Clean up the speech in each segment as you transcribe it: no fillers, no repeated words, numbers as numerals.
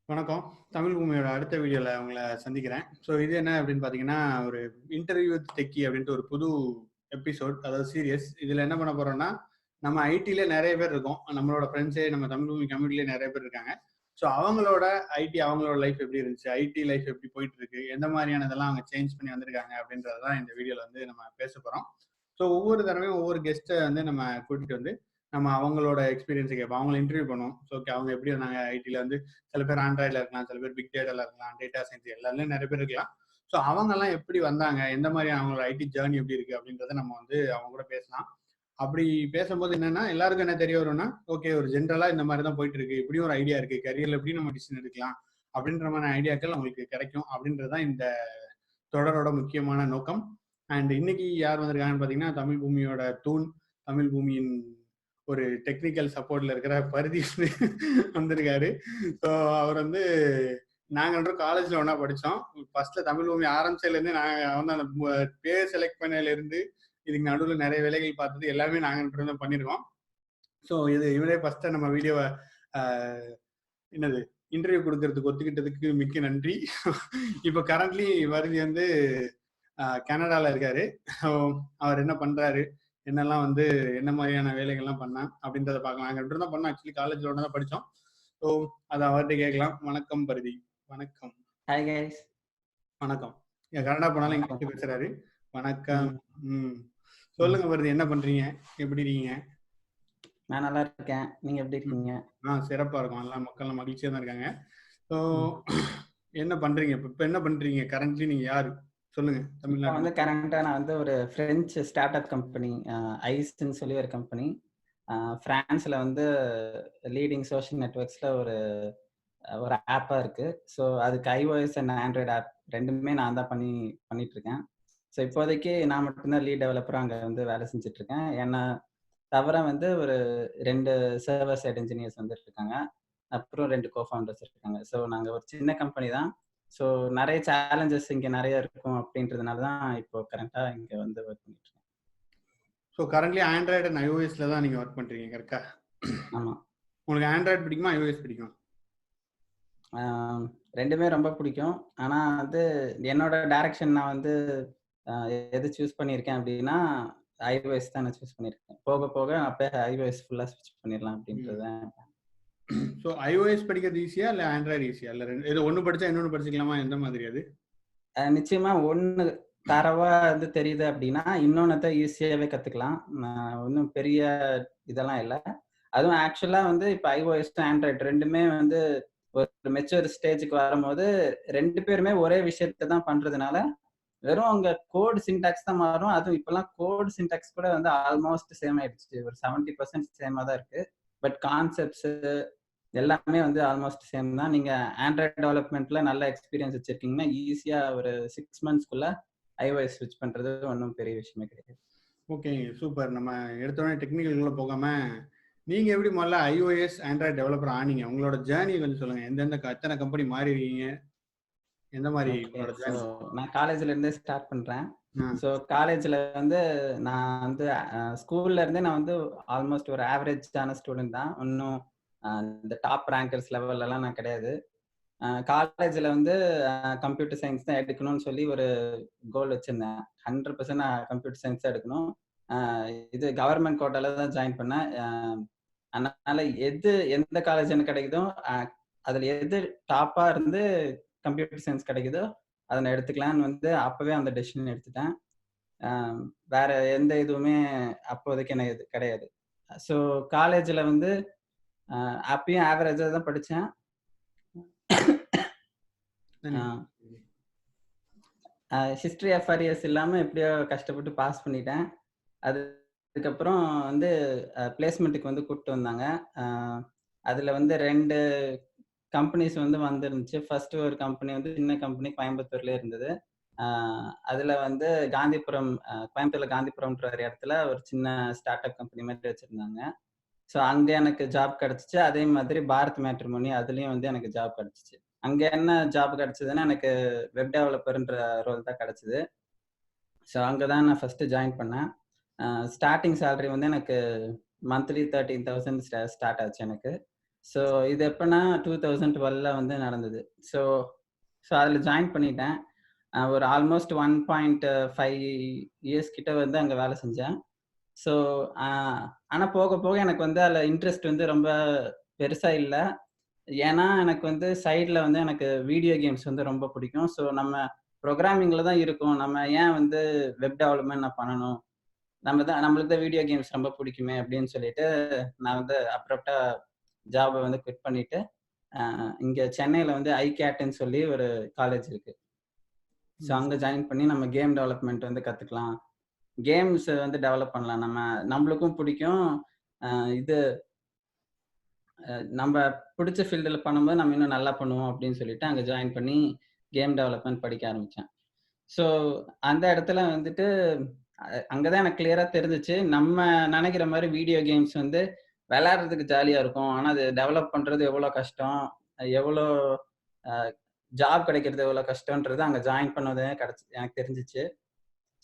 வணக்கம். தமிழ் பூமியோட அடுத்த வீடியோல உங்கள சந்திக்கிறேன். இது என்ன அப்படின்னு பார்த்தீங்கன்னா, ஒரு இன்டர்வியூ வித் டெக்கி அப்படின்ட்டு ஒரு புது எபிசோட், அதாவது சீரியஸ். இதுல என்ன பண்ண போறோம்னா, நம்ம ஐடில நெறைய பேர் இருக்கோம். நம்மளோட ஃப்ரெண்ட்ஸே நம்ம தமிழ் பூமி கம்யூனிட்டிலே நெறைய பேர் இருக்காங்க. அவங்களோட அவங்களோட லைஃப் எப்படி இருந்துச்சு? ஐடி லைஃப் எப்படி போயிட்டு இருக்கு? எந்த மாதிரியானதெல்லாம் அவங்க சேஞ்ச் பண்ணி வந்திருக்காங்க? அப்படின்றத தான் இந்த வீடியோல வந்து நம்ம பேசப் போறோம். ஒவ்வொரு தடவையும் ஒவ்வொரு கெஸ்ட்ட வந்து நம்ம கூட்டிட்டு வந்து, நம்ம அவங்களோட எக்ஸ்பீரியன்ஸ கேட்போம். அவங்கள இன்டர்வியூ பண்ணுவோம். ஓகே, அவங்க எப்படி இருந்தாங்க ஐடில வந்து சில பேர் ஆண்ட்ராய்டுல இருக்கலாம், சில பேர் பிக் டேட்டால இருக்கலாம், டேட்டா சயின்ஸ் எல்லாத்துலயும் நிறைய பேர் இருக்கலாம். அவங்கெல்லாம் எப்படி வந்தாங்க, எந்த மாதிரியான அவங்களோட ஐடி ஜேர்னி எப்படி இருக்கு அப்படின்றத நம்ம வந்து அவங்க கூட பேசலாம். அப்படி பேசும்போது என்னன்னா, எல்லாருக்கும் என்ன தெரிய வரும்னா, ஓகே, ஒரு ஜென்ரலா இந்த மாதிரி தான் போயிட்டு இருக்கு. இப்படியும் ஒரு ஐடியா இருக்கு. கரியர்ல எப்படி நம்ம டிசிஷன் எடுக்கலாம் அப்படின்ற மாதிரி ஐடியாக்கள் அவங்களுக்கு கிடைக்கும் அப்படின்றதுதான் இந்த தொடரோட முக்கியமான நோக்கம். அண்ட் இன்னைக்கு யார் வந்திருக்காங்கன்னு பாத்தீங்கன்னா, தமிழ் பூமியோட தூண், தமிழ் பூமியின் ஒரு டெக்னிக்கல் சப்போர்ட்ல இருக்கிற பரிதி வந்திருக்காரு. அவர் வந்து நாங்க ரெண்டும் காலேஜ்ல ஒண்ணா படிச்சோம். ஃபர்ஸ்ட்ல தமிழ் பூமி ஆரம்பிச்சதுல இருந்து நாங்க வந்து அந்த பேர் செலக்ட் பண்ணதுல இருந்து இதுக்கு நடுவுல நிறைய வேலைகள் பார்த்தது எல்லாமே நாங்க ரெண்டு பேரும் தான் பண்ணிருக்கோம். இது இவரே ஃபர்ஸ்ட் நம்ம வீடியோவை என்னது இன்டர்வியூ கொடுக்கறதுக்கு ஒத்துக்கிட்டதுக்கு மிக்க நன்றி. இப்ப கரண்ட்லி வருதி வந்து கனடால இருக்காரு. அவர் என்ன பண்றாரு, என்னெல்லாம் வந்து என்ன மாதிரியான வேலைகள்லாம் பண்ணா அப்படின்றத பார்க்கலாம். நாங்க ரெண்டு பேரும் தான் பண்ணோம். ஆக்சுவலி காலேஜ்ல ஒண்ணா தான் படிச்சோம். அதை அவர்கிட்ட கேட்கலாம். வணக்கம் பரிதி. வணக்கம். Hi guys. வணக்கம். கனடா போனாலும் இங்கிலீஷ் பேசுறாரு. வணக்கம். சொல்லுங்க பரிதி, என்ன பண்றீங்க, எப்படி இருக்கீங்க? நான் நல்லா இருக்கேன். நீங்க எப்படி இருக்கீங்க? சிறப்பா இருக்கும். எல்லா மக்கள் மகிழ்ச்சியா தான் இருக்காங்க. என்ன பண்றீங்க இப்ப? என்ன பண்றீங்க கரண்ட்லி? நீங்க யாரு சொல்லுங்க. தமிழ்நாடு வந்து கரண்டா நான் வந்து ஒரு பிரெஞ்சு ஸ்டார்ட் அப் கம்பெனி, ஐஸ்ன்னு சொல்லி ஒரு கம்பெனி, பிரான்ஸ்ல வந்து லீடிங் சோஷியல் நெட்வொர்க்ஸ்ல ஒரு ஒரு ஆப்பா இருக்கு. ஸோ அதுக்கு iOS அண்ட் ஆண்ட்ராய்டு ஆப் ரெண்டுமே நான் தான் பண்ணிட்டு இருக்கேன். ஸோ இப்போதைக்கு நான் மட்டும்தான் லீட் டெவலப்பரா அங்க வந்து வேலை செஞ்சுட்டு இருக்கேன். ஏன்னா தவிர வந்து ஒரு 2 சர்வர் சைட் இன்ஜினியர்ஸ் வந்து இருக்காங்க. அப்புறம் 2 கோஃபவுண்டர்ஸ் இருக்காங்க. ஸோ நாங்க ஒரு சின்ன கம்பெனி தான். ஸோ நெறைய சேலஞ்சஸ் இங்க நெறைய இருக்கும் அப்படின்றதுனால தான் இப்போ கரண்டா இங்க வந்து ஒர்க் பண்ணிட்டு இருக்கேன். கரண்ட்லி ஆண்ட்ராய்டு அண்ட் iOSல தான் நீங்க ஒர்க் பண்றீங்க, கரெக்ட்டா? ஆமா. உங்களுக்கு ஆண்ட்ராய்டு பிடிக்குமா, iOS பிடிக்குமா? ரெண்டுமே ரொம்ப பிடிக்கும். ஆனா வந்து என்னோட டைரக்ஷன் நான் வந்து எது சூஸ் பண்ணியிருக்கேன் அப்படின்னா, iOS தான் நான் சூஸ் பண்ணியிருக்கேன். போக போக அப்படியே iOS ஃபுல்லா ஸ்விட்ச் பண்ணிடலாம் அப்படின்றது தான். iOS படிக்கிறது ஈஸியா இல்ல ஆண்ட்ராய்டு ஈஸியா? இல்ல ஏதோ ஒண்ணு படிச்சா இன்னொன்னு படிச்சுக்கலாமா? எந்த மாதிரி அது? நிச்சயமா ஒண்ணு தரவா வந்து தெரியுது அப்படின்னா, இன்னொன்னத்த ஈஸியாவே கத்துக்கலாம். ஒண்ணும் பெரிய இதெல்லாம் இல்ல. அதுவும் ஆக்சுவலா வந்து இப்ப iOS, ஆண்ட்ராய்டு 2மே வந்து ஒரு மெச்சூர் ஸ்டேஜ்க்கு வரும்போது 2 பேருமே ஒரே விஷயத்த தான் பண்றதுனால, வெறும் அங்க கோட் சின்டாக்ஸ் தான் மாறும். அதுவும் இப்பலாம் கோட் சின்டாக்ஸ் கூட வந்து ஆல்மோஸ்ட் சேம் ஆயிடுச்சு. ஒரு 70% சேமா தான் இருக்கு. பட் கான்செப்ட்ஸ் எல்லாமே வந்து ஆல்மோஸ்ட் சேம் தான். நீங்க ஆண்ட்ராய்டு டெவலப்மெண்ட்ல நல்ல எக்ஸ்பீரியன்ஸ் வச்சிருக்கீங்கன்னா, ஈஸியா ஒரு 6 மந்த்ஸ்க்குள்ள iOS ஸ்விட்ச் பண்றது ஒண்ணும் பெரிய விஷயமே கிடையாது. Okay, super. நம்ம எடுத்தோடனே டெக்னிக்கல்குள்ள போகாம, நீங்க எப்படி முதல்ல iOS, ஆண்ட்ராய்டு டெவலப்பர் ஆனீங்க? உங்களோட ஜேர்னி கொஞ்சம் சொல்லுங்க. எத்தனை கம்பெனி மாறி இருக்கீங்க? எந்த மாதிரி உங்களோட ஜேர்னி? நான் காலேஜ்ல இருந்தே ஸ்டார்ட் பண்றேன். ஸோ காலேஜ்ல வந்து நான் வந்து ஸ்கூல்ல இருந்தே நான் வந்து ஆல்மோஸ்ட் ஒரு ஆவரேஜான ஸ்டூடெண்ட் தான். இன்னும் இந்த டாப் ரேங்கர்ஸ் லெவல்லலாம் நான் கிடையாது. காலேஜ்ல வந்து கம்ப்யூட்டர் சயின்ஸ் தான் எடுக்கணும்னு சொல்லி ஒரு கோல் வச்சிருந்தேன். 100% நான் கம்ப்யூட்டர் சயின்ஸ் தான் எடுக்கணும். இது கவர்மெண்ட் கோட்டால தான் ஜாயின் பண்ணேன். அதனால எந்த காலேஜ் எனக்கு கிடைக்குதோ, அதுல எது டாப்பா இருந்து கம்ப்யூட்டர் சயின்ஸ் கிடைக்குதோ அதை நான் எடுத்துக்கலான்னு வந்து அப்பவே அந்த டெசிஷன் எடுத்துட்டேன். வேற எந்த இதுவுமே அப்போதைக்கு எனக்கு இது கிடையாது. ஸோ காலேஜ்ல வந்து அப்பயும் ஆவரேஜா தான் படிச்சேன். ஹிஸ்டரி FRES இல்லாம எப்படியோ கஷ்டப்பட்டு பாஸ் பண்ணிட்டேன். அதுக்கப்புறம் வந்து பிளேஸ்மெண்ட்டுக்கு வந்து கூப்பிட்டு வந்தாங்க. அதுல வந்து 2 கம்பெனிஸ் வந்து வந்துருந்துச்சு. ஃபர்ஸ்ட் ஒரு கம்பெனி வந்து சின்ன கம்பெனி கோயம்புத்தூர்லயே இருந்தது. அதுல வந்து கோயம்புத்தூர்ல காந்திபுரம்ன்ற ஒரு இடத்துல ஒரு சின்ன ஸ்டார்ட் அப் கம்பெனி மாதிரி வச்சிருந்தாங்க. ஸோ அங்க எனக்கு ஜாப் கிடைச்சிச்சு. அதே மாதிரி பாரத் மேட்ரிமோனி அதுலயும் வந்து எனக்கு ஜாப் கிடைச்சிச்சு. அங்க என்ன ஜாப் கிடைச்சதுன்னா, எனக்கு வெப் டெவலப்பர்ன்ற ரோல் தான் கிடைச்சது. ஸோ அங்கதான் நான் ஃபர்ஸ்ட் ஜாயின் பண்ணேன். ஸ்டார்டிங் சேலரி வந்து எனக்கு மந்த்லி 13,000 ஸ்டார்ட் ஆச்சு எனக்கு. ஸோ இது எப்பன்னா 2012 வந்து நடந்தது. ஸோ ஸோ அதில் ஜாயின் பண்ணிட்டேன். ஒரு ஆல்மோஸ்ட் 1.5 இயர்ஸ் கிட்ட வந்து அங்கே வேலை செஞ்சேன். ஸோ ஆனால் போக போக எனக்கு வந்து அதில் இன்ட்ரெஸ்ட் வந்து ரொம்ப பெருசா இல்ல. ஏன்னா எனக்கு வந்து சைடில் வந்து எனக்கு வீடியோ கேம்ஸ் வந்து ரொம்ப பிடிக்கும். ஸோ நம்ம ப்ரோக்ராமிங்ல தான் இருக்கோம். நம்ம ஏன் வந்து வெப் டெவலப்மெண்ட் நான் பண்ணணும்? நம்மளுக்கு தான் வீடியோ கேம்ஸ் ரொம்ப பிடிக்குமே அப்படின்னு சொல்லிட்டு நான் வந்து அப்ரப்டா ஜாபை வந்து குவிட் பண்ணிட்டு இங்க சென்னையில வந்து ஐகேட்ன்னு சொல்லி ஒரு காலேஜ் இருக்கு. ஸோ அங்க ஜாயின் பண்ணி நம்ம கேம் டெவலப்மெண்ட் வந்து கத்துக்கலாம். கேம்ஸ் வந்து டெவலப் பண்ணலாம். நம்மளுக்கும் பிடிக்கும். இது நம்ம பிடிச்ச ஃபீல்டில் பண்ணும்போது நம்ம இன்னும் நல்லா பண்ணுவோம் அப்படின்னு சொல்லிட்டு அங்க ஜாயின் பண்ணி கேம் டெவலப்மெண்ட் படிக்க ஆரம்பிச்சேன். ஸோ அந்த இடத்துல வந்துட்டு அங்கதான் எனக்கு கிளியரா தெரிஞ்சுச்சு. நம்ம நினைக்கிற மாதிரி வீடியோ கேம்ஸ் வந்து விளையாடுறதுக்கு ஜாலியா இருக்கும். ஆனா அது டெவலப் பண்றது எவ்வளவு கஷ்டம், எவ்வளோ ஜாப் கிடைக்கிறது எவ்வளவு கஷ்டம்ன்றது அங்க ஜாயின் பண்ணதே எனக்கு தெரிஞ்சிச்சு.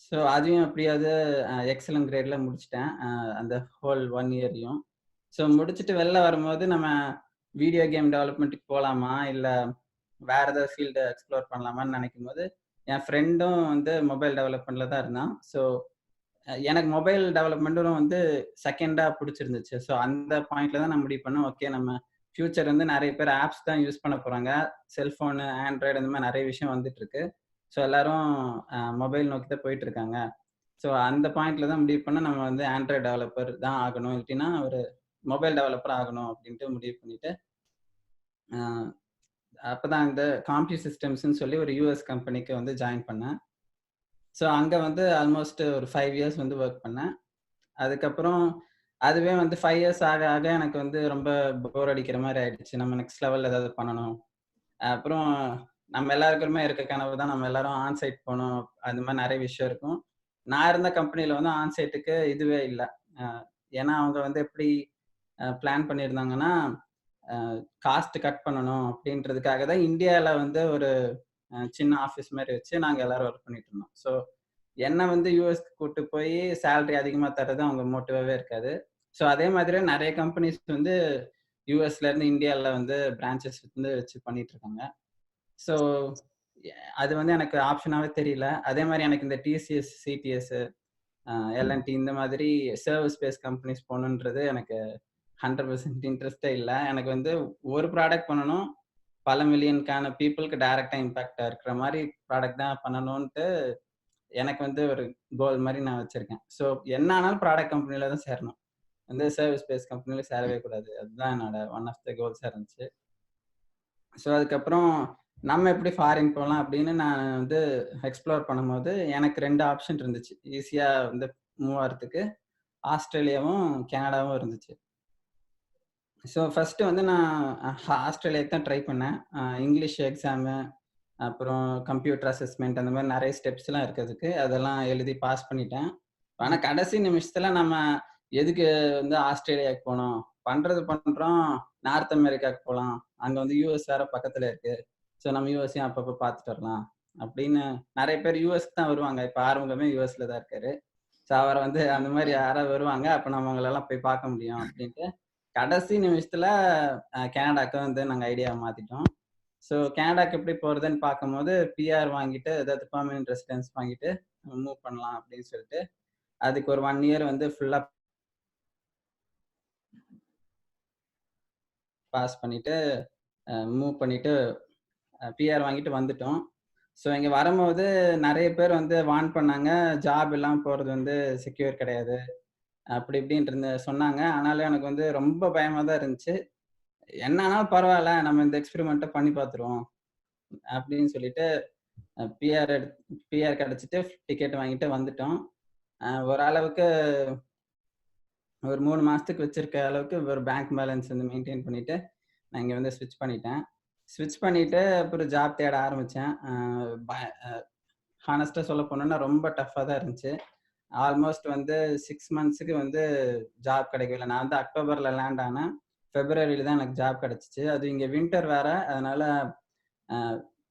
ஸோ அதையும் எப்படியாவது எக்ஸலன்ட் கிரேட்ல முடிச்சிட்டேன். அந்த ஹோல் 1 இயரையும். ஸோ முடிச்சுட்டு வெளில வரும்போது நம்ம வீடியோ கேம் டெவலப்மெண்ட்டுக்கு போலாமா? இல்ல வேற ஏதாவது ஃபீல்டு எக்ஸ்ப்ளோர் பண்ணலாமான்னு நினைக்கும்போது, என் ஃப்ரெண்டும் வந்து மொபைல் டெவலப்மெண்ட்ல தான் இருந்தான். ஸோ எனக்கு மொபைல் டெவலப்மெண்ட்டும் வந்து செகண்டா பிடிச்சிருந்துச்சு. ஸோ அந்த பாயிண்ட்ல தான் நான் முடிவு பண்ணேன். ஓகே நம்ம ஃபியூச்சர் வந்து நிறைய பேர் ஆப்ஸ் தான் யூஸ் பண்ண போறாங்க. செல்போனு, ஆண்ட்ராய்டு இந்த மாதிரி நிறைய விஷயம் வந்துட்டு இருக்கு. ஸோ எல்லாரும் மொபைல் நோக்கி தான் போயிட்டு இருக்காங்க. ஸோ அந்த பாயிண்ட்ல தான் முடிவு பண்ண நம்ம வந்து ஆண்ட்ராய்டு டெவலப்பர் தான் ஆகணும். இல்லைன்னா ஒரு மொபைல் டெவலப்பர் ஆகணும் அப்படின்ட்டு முடிவு பண்ணிட்டு அப்பதான் இந்த காம்ப்யூ சிஸ்டம்ஸ்ன்னு சொல்லி ஒரு யூஎஸ் கம்பெனிக்கு வந்து ஜாயின் பண்ணேன். ஸோ அங்க வந்து ஆல்மோஸ்ட் ஒரு 5 இயர்ஸ் வந்து ஒர்க் பண்ணேன். அதுக்கப்புறம் அதுவே வந்து 5 இயர்ஸ் ஆக ஆக எனக்கு வந்து ரொம்ப போர் அடிக்கிற மாதிரி ஆயிடுச்சு. நம்ம நெக்ஸ்ட் லெவல்ல ஏதாவது பண்ணணும். அப்புறம் நம்ம எல்லாருக்குமே இருக்க கனவு தான் நம்ம எல்லாரும் ஆன் சைட் போகணும். அந்த மாதிரி நிறைய விஷயம் இருக்கும். நான் இருந்த கம்பெனில வந்து ஆன் சைட்டுக்கு இதுவே இல்லை. ஏன்னா அவங்க வந்து எப்படி பிளான் பண்ணியிருந்தாங்கன்னா காஸ்ட் கட் பண்ணணும் அப்படின்றதுக்காக தான் இந்தியாவில் வந்து ஒரு சின்ன ஆஃபீஸ் மாதிரி வச்சு நாங்கள் எல்லாரும் ஒர்க் பண்ணிட்டு இருந்தோம். ஸோ என்ன வந்து யூஎஸ்க்கு கூட்டு போய் சேலரி அதிகமாக தர்றது அவங்க மோட்டிவாவே இருக்காது. ஸோ அதே மாதிரி நிறைய கம்பெனிஸ் வந்து யூஎஸ்ல இருந்து இந்தியாவில் வந்து பிரான்ச்சஸ் வந்து வச்சு பண்ணிட்டு இருக்காங்க. ஸோ அது வந்து எனக்கு ஆப்ஷனாவே தெரியல. அதே மாதிரி எனக்கு இந்த டிசிஎஸ், சிடிஎஸ், எல்என்டி இந்த மாதிரி சர்வீஸ் பேஸ் கம்பெனிஸ் போகணுன்றது எனக்கு 100% இன்ட்ரெஸ்டே இல்லை. எனக்கு வந்து ஒரு ப்ராடக்ட் பண்ணணும், பல மில்லியனுக்கான பீப்புளுக்கு டைரக்டா இம்பாக்டா இருக்கிற மாதிரி ப்ராடக்ட் தான் பண்ணணும்ட்டு எனக்கு வந்து ஒரு கோல் மாதிரி நான் வச்சிருக்கேன். ஸோ என்ன ஆனாலும் ப்ராடக்ட் கம்பெனில தான் சேரணும். வந்து சர்வீஸ் பேஸ் கம்பெனில சேரவே கூடாது. அதுதான் என்னோட ஒன் ஆஃப் த கோல்ஸா இருந்துச்சு. ஸோ அதுக்கப்புறம் நம்ம எப்படி ஃபாரின் போகலாம் அப்படின்னு நான் வந்து எக்ஸ்ப்ளோர் பண்ணும்போது எனக்கு 2 ஆப்ஷன் இருந்துச்சு. ஈஸியா வந்து மூவ் ஆகிறதுக்கு ஆஸ்திரேலியாவும் கனடாவும் இருந்துச்சு. ஸோ ஃபர்ஸ்ட் வந்து நான் ஆஸ்திரேலியாவுக்கு தான் ட்ரை பண்ணேன். இங்கிலீஷ் எக்ஸாமு, அப்புறம் கம்ப்யூட்டர் அசஸ்மெண்ட் அந்த மாதிரி நிறைய ஸ்டெப்ஸ்லாம் இருக்கிறதுக்கு அதெல்லாம் எழுதி பாஸ் பண்ணிட்டேன். ஆனா கடைசி நிமிஷத்துல நம்ம எதுக்கு வந்து ஆஸ்திரேலியாவுக்கு போனோம், பண்றோம் நார்த் அமெரிக்காவுக்கு போகலாம், அங்க வந்து யூஎஸ் வேற பக்கத்துல இருக்கு. ஸோ நம்ம யூஎஸ்ஸையும் அப்பப்போ பார்த்துட்டு வரலாம் அப்படின்னு நிறைய பேர் யூஎஸ்க்கு தான் வருவாங்க. இப்போ ஆரம்பமே யூஎஸ்ல தான் இருக்காரு. ஸோ அவரை வந்து அந்த மாதிரி யாராவது வருவாங்க, அப்போ நம்ம அவங்களெல்லாம் போய் பார்க்க முடியும் அப்படின்ட்டு கடைசி நிமிஷத்துல கனடாக்கு வந்து நாங்கள் ஐடியா மாத்திட்டோம். ஸோ கனடாக்கு எப்படி போறதுன்னு பார்க்கும்போது பிஆர் வாங்கிட்டு ஏதாவது பெர்மனன்ட் ரெசிடென்ஸ் வாங்கிட்டு மூவ் பண்ணலாம் அப்படின்னு சொல்லிட்டு அதுக்கு ஒரு 1 இயர் வந்து ஃபுல்லா பாஸ் பண்ணிட்டு மூவ் பண்ணிட்டு பிஆர் வாங்கிட்டு வந்துட்டோம். ஸோ இங்க வரும்போது நிறைய பேர் வந்து வார்ன் பண்ணாங்க, ஜாப் இல்லாம போறது வந்து செக்யூர் கிடையாது அப்படி இப்படின்னு சொன்னாங்க. ஆனாலும் எனக்கு வந்து ரொம்ப பயமா தான் இருந்துச்சு. என்ன ஆனாலும் பரவாயில்ல, நம்ம இந்த எக்ஸ்பெரிமெண்ட்டை பண்ணி பார்த்துருவோம் அப்படின்னு சொல்லிட்டு பிஆர் கிடைச்சிட்டு டிக்கெட் வாங்கிட்டு வந்துட்டோம். ஓரளவுக்கு ஒரு 3 மாசத்துக்கு வச்சிருக்க அளவுக்கு ஒரு பேங்க் பேலன்ஸ் வந்து மெயின்டைன் பண்ணிட்டு நான் இங்க வந்து ஸ்விட்ச் பண்ணிட்டேன். ஸ்விட்ச் பண்ணிட்டு அப்புறம் ஜாப் தேட ஆரம்பிச்சேன். ஹானஸ்டா சொல்ல போனோம்னா ரொம்ப டஃப்பா தான் இருந்துச்சு. ஆல்மோஸ்ட் வந்து 6 மந்த்ஸ்க்கு வந்து ஜாப் கிடைக்கல. நான் வந்து அக்டோபர்ல லேண்ட் ஆனேன். பிப்ரவரியில தான் எனக்கு ஜாப் கிடைச்சிச்சு. அது இங்க வின்டர் வேற. அதனால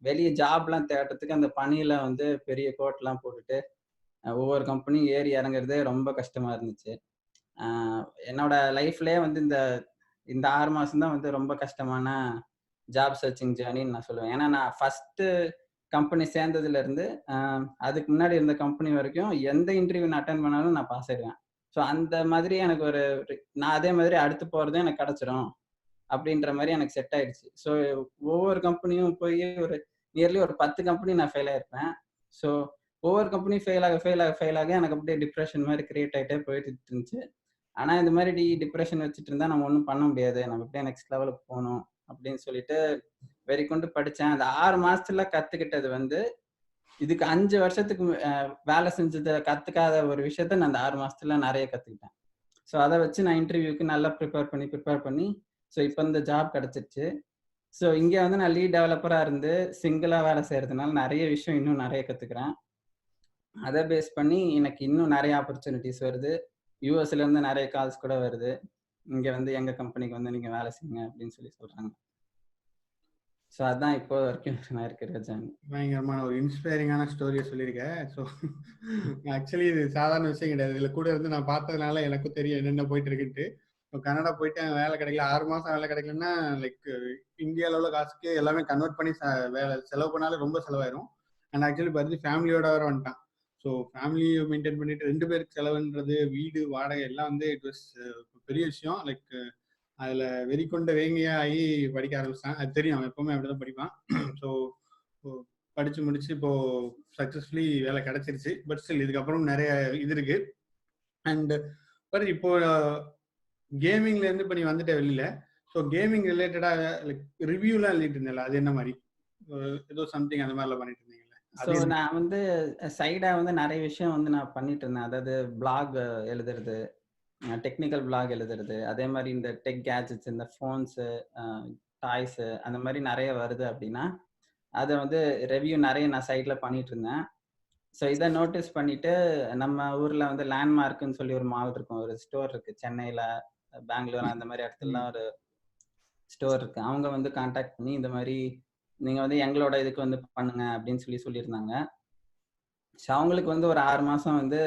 வெளிய ஜாப்லாம் தேடுறதுக்கு அந்த பனியில வந்து பெரிய கோட்லாம் போட்டுட்டு ஒவ்வொரு கம்பெனியும் ஏறி இறங்குறதே ரொம்ப கஷ்டமா இருந்துச்சு. என்னோட லைஃப்லயே வந்து இந்த இந்த 6 மாசம் தான் வந்து ரொம்ப கஷ்டமான ஜாப் சர்ச்சிங் ஜேர்னின்னு நான் சொல்லுவேன். ஏன்னா நான் ஃபர்ஸ்ட் கம்பெனி சேர்ந்ததுல இருந்து அதுக்கு முன்னாடி இருந்த கம்பெனி வரைக்கும் எந்த இன்டர்வியூ நான் அட்டென்ட் பண்ணாலும் நான் பாஸ் ஆயிடுவேன். ஸோ அந்த மாதிரி எனக்கு நான் அதே மாதிரி அடுத்து போறதும் எனக்கு கிடைச்சிடும் அப்படின்ற மாதிரி எனக்கு செட் ஆயிடுச்சு. ஸோ ஒவ்வொரு கம்பெனியும் போய் ஒரு நியர்லி ஒரு 10 கம்பெனி நான் ஃபெயில் ஆயிருப்பேன். ஸோ ஒவ்வொரு கம்பெனியும் ஃபெயில் ஆக எனக்கு அப்படியே டிப்ரெஷன் மாதிரி கிரியேட் ஆகிட்டே போயிட்டு இருந்துச்சு. ஆனா இந்த மாதிரி டிப்ரெஷன் வச்சுட்டு இருந்தா நம்ம ஒன்றும் பண்ண முடியாது, நம்ம அப்படியே நெக்ஸ்ட் லெவலுக்கு போகணும் அப்படின்னு சொல்லிட்டு வெறி கொண்டு படிச்சேன். அந்த 6 மாசத்துல கத்துக்கிட்டது வந்து இதுக்கு 5 வருஷத்துக்கு வேலை செஞ்சதை கத்துக்காத ஒரு விஷயத்த நான் அந்த 6 மாசத்துல நிறைய கத்துக்கிட்டேன். ஸோ அதை வச்சு நான் இன்டர்வியூக்கு நல்லா ப்ரிப்பேர் பண்ணி ஸோ இப்போ இந்த ஜாப் கிடைச்சிருச்சு. ஸோ இங்க வந்து நான் லீட் டெவலப்பரா இருந்து சிங்கிளா வேலை செய்யறதுனால நிறைய விஷயம் இன்னும் நிறைய கத்துக்கிறேன். அதை பேஸ் பண்ணி எனக்கு இன்னும் நிறைய ஆப்பர்ச்சுனிட்டிஸ் வருது. யூஎஸ்ல இருந்து நிறைய கால்ஸ் கூட வருது. இங்க வந்து எங்க கம்பெனிக்கு வந்து நீங்க வேலை செய்யுங்க அப்படின்னு சொல்றாங்க. ஸோ அதான் இப்போ வரைக்கும் நான் இருக்கிற ஜேர்னி. பயங்கரமான ஒரு இன்ஸ்பைரிங்கான ஸ்டோரியை சொல்லியிருக்கேன். ஸோ ஆக்சுவலி இது சாதாரண விஷயம் கிடையாது. இதில் கூட இருந்து நான் பார்த்ததுனால எனக்கும் தெரியும் என்னென்ன போயிட்டு இருக்குன்ட்டு. இப்போ கனடா போயிட்டு அங்கே வேலை கிடைக்கல, 6 மாதம் வேலை கிடைக்கலன்னா லைக் இந்தியாவில் உள்ள காசுக்கு எல்லாமே கன்வெர்ட் பண்ணி வேலை செலவு பண்ணாலும் ரொம்ப செலவாயிரும். அண்ட் ஆக்சுவலி பார்த்து ஃபேமிலியோட வர வந்துட்டான். ஸோ ஃபேமிலியை மெயின்டைன் பண்ணிட்டு 2 பேருக்கு செலவுன்றது, வீடு வாடகை எல்லாம் வந்து இட் வாஸ் பெரிய விஷயம். லைக் அதில் வெறிக்கொண்ட வேங்கையா ஆகி படிக்க ஆரம்பிச்சான். அது தெரியும், அவன் எப்பவுமே அப்படிதான் படிப்பான். ஸோ படிச்சு முடிச்சு இப்போ சக்சஸ்ஃபுல்லி வேலை கிடைச்சிருச்சு. பட் ஸ்டில் இதுக்கப்புறம் நிறைய இது இருக்கு. அண்ட் இப்போ கேமிங்ல இருந்து இப்போ நீ வந்துட்ட வெளியில. ஸோ கேமிங் ரிலேட்டடா லைக் ரிவ்யூலாம் எழுதிட்டு இருந்தேன்ல, அது என்ன மாதிரி? ஏதோ சம்திங் அந்த மாதிரிலாம் பண்ணிட்டு இருந்தீங்கல்ல? ஸோ நான் வந்து சைடா வந்து நிறைய விஷயம் வந்து நான் பண்ணிட்டு இருந்தேன். அதாவது பிளாக் எழுதுறது, டெக்னிக்கல் பிளாக் எழுதுறது, அதே மாதிரி இந்த டெக் கேஜெட்ஸ், இந்த ஃபோன்ஸு, டாய்ஸு அந்த மாதிரி நிறைய வருது அப்படின்னா அதை வந்து ரெவ்யூ நிறைய நான் சைடில் பண்ணிட்டு இருந்தேன். ஸோ இதை நோட்டீஸ் பண்ணிட்டு நம்ம ஊர்ல வந்து லேண்ட்மார்க்குன்னு சொல்லி ஒரு மால் இருக்கும், ஒரு ஸ்டோர் இருக்கு சென்னையில, பெங்களூர் அந்த மாதிரி இடத்துலலாம் ஒரு ஸ்டோர் இருக்கு. அவங்க வந்து கான்டாக்ட் பண்ணி இந்த மாதிரி நீங்க வந்து எங்களோட இதுக்கு வந்து பண்ணுங்க அப்படின்னு சொல்லியிருந்தாங்க. ஸோ அவங்களுக்கு வந்து ஒரு 6 மாசம் வந்து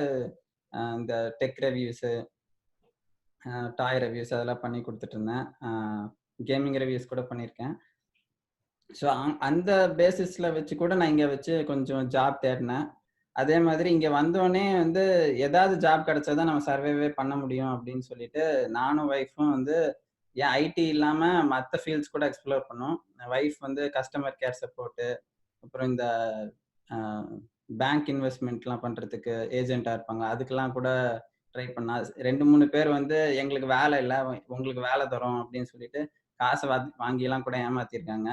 இந்த டெக் ரிவ்யூஸு, டாய் ரிவ்யூஸ் அதெல்லாம் பண்ணி கொடுத்துட்டு இருந்தேன். கேமிங் ரிவ்யூஸ் கூட பண்ணியிருக்கேன். ஸோ அந்த பேசிஸ்ல வச்சு கூட நான் இங்க வச்சு கொஞ்சம் ஜாப் தேடினேன். அதே மாதிரி இங்க வந்தோடனே வந்து ஏதாவது ஜாப் கிடைச்சாதான் நம்ம சர்வைவே பண்ண முடியும் அப்படின்னு சொல்லிட்டு நானும் ஒய்ஃபும் வந்து ஏன் ஐடி இல்லாம மற்ற ஃபீல்ட்ஸ் கூட எக்ஸ்ப்ளோர் பண்ணோம். ஒய்ஃப் வந்து கஸ்டமர் கேர் சப்போர்ட்டு, அப்புறம் இந்த பேங்க் இன்வெஸ்ட்மெண்ட்லாம் பண்றதுக்கு ஏஜென்ட்டா இருப்பாங்க, அதுக்கெல்லாம் கூட ட்ரை பண்ணா. 2-3 பேர் வந்து எங்களுக்கு வேலை இல்லை, உங்களுக்கு வேலை தரோம் அப்படின்னு சொல்லிட்டு காசை வாங்கிலாம் கூட ஏமாத்திருக்காங்க.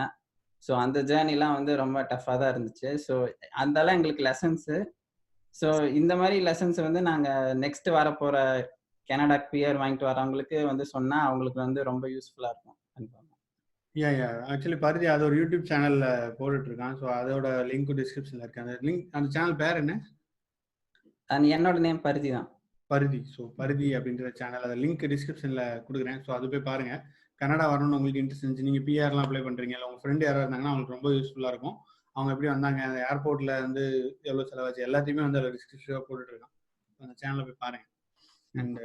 ஸோ அந்த ஜேர்னிலாம் வந்து ரொம்ப டஃப்பாக தான் இருந்துச்சு. ஸோ அதெல்லாம் எங்களுக்கு லெசன்ஸு. ஸோ இந்த மாதிரி லெசன்ஸ் வந்து நாங்கள் நெக்ஸ்ட் வரப்போகிற கனடா பிஆர் வாங்கிட்டு வரவங்களுக்கு வந்து சொன்னால் அவங்களுக்கு வந்து ரொம்ப யூஸ்ஃபுல்லாக இருக்கும். ஆக்சுவலி பருதி அது ஒரு யூடியூப் சேனல்ல போட்டுட்டு இருக்கான். ஸோ அதோட லிங்க் டிஸ்கிரிப்ஷன்ல இருக்கு. அந்த லிங்க், அந்த சேனல் பேர் என்ன? என்னோட நேம் பருதி தான். பருதி. ஸோ பருதி அப்படின்ற சேனல், அதை லிங்க் டிஸ்கிரிப்ஷன்ல கொடுக்குறேன். ஸோ அது போய் பாருங்க. கனடா வரணும்னு உங்களுக்கு இன்ட்ரெஸ்ட் இருந்துச்சு, நீங்கள் பிஆர்லாம் அப்ளை பண்ணுறீங்க, இல்லை உங்கள் ஃப்ரெண்டு யாராவது இருந்தாங்கன்னா அவங்களுக்கு ரொம்ப யூஸ்ஃபுல்லாக இருக்கும். அவங்க எப்படி வந்தாங்க, அந்த ஏர்போர்ட்டில் வந்து எவ்வளோ செலவாச்சு, எல்லாத்தையுமே வந்து அதில் டிஸ்கிரிப்ஷனாக போட்டுட்ருக்கான். அந்த சேனலை போய் பாருங்கள். அண்டு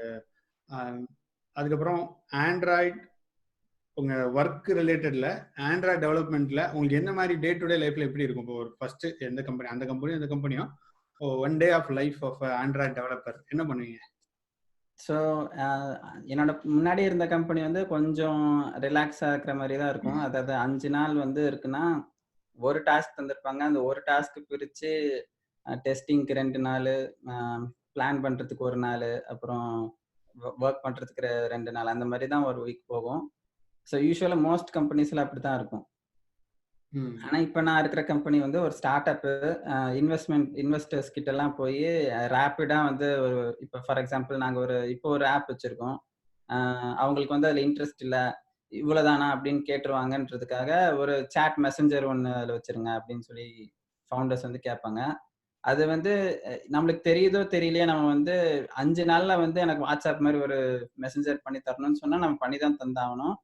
அதுக்கப்புறம் ஆண்ட்ராய்டு, உங்கள் ஒர்க் ரிலேட்டடில் ஆண்ட்ராய்டு டெவலப்மெண்ட்டில் உங்களுக்கு என்ன மாதிரி டே டு டே லைஃப்பில் எப்படி இருக்கும்? இப்போ ஒரு ஃபஸ்ட்டு எந்த கம்பெனி, அந்த கம்பெனியும் இந்த கம்பெனியும், one day of life of android developer என்ன பண்ணுவீங்க? ஸோ என்னோட முன்னாடி இருந்த கம்பெனி வந்து கொஞ்சம் ரிலாக்ஸாக இருக்கிற மாதிரி தான் இருக்கும். அதாவது 5 நாள் வந்து இருக்குன்னா ஒரு டாஸ்க் தந்திருப்பாங்க, அந்த ஒரு டாஸ்க்கு பிரித்து டெஸ்டிங்க்கு 2 நாள், பிளான் பண்ணுறதுக்கு 1 நாள், அப்புறம் ஒர்க் பண்ணுறதுக்கு 2 நாள், அந்த மாதிரி தான் ஒரு வீக் போகும். ஸோ யூஸ்வலாக மோஸ்ட் கம்பெனிஸில் அப்படி தான் இருக்கும். ஆனால் இப்போ நான் இருக்கிற கம்பெனி வந்து ஒரு ஸ்டார்ட் அப்பு, இன்வெஸ்டர்ஸ் கிட்டலாம் போய் ரேப்பிடாக வந்து ஒரு இப்போ ஃபார் எக்ஸாம்பிள் நாங்கள் இப்போ ஒரு ஆப் வச்சுருக்கோம், அவங்களுக்கு வந்து அதில் இன்ட்ரெஸ்ட் இல்லை, இவ்வளோதானா அப்படின்னு கேட்டுருவாங்கன்றதுக்காக ஒரு சாட் மெசஞ்சர் ஒன்று அதில் வச்சுருங்க அப்படின்னு சொல்லி ஃபவுண்டர்ஸ் வந்து கேட்பாங்க. அது வந்து நம்மளுக்கு தெரியுதோ தெரியலையே, நம்ம வந்து 5 நாளில் வந்து எனக்கு வாட்ஸ்அப் மாதிரி ஒரு மெசஞ்சர் பண்ணி தரணும்னு சொன்னால் நம்ம பண்ணி தான் தந்தாகணும்.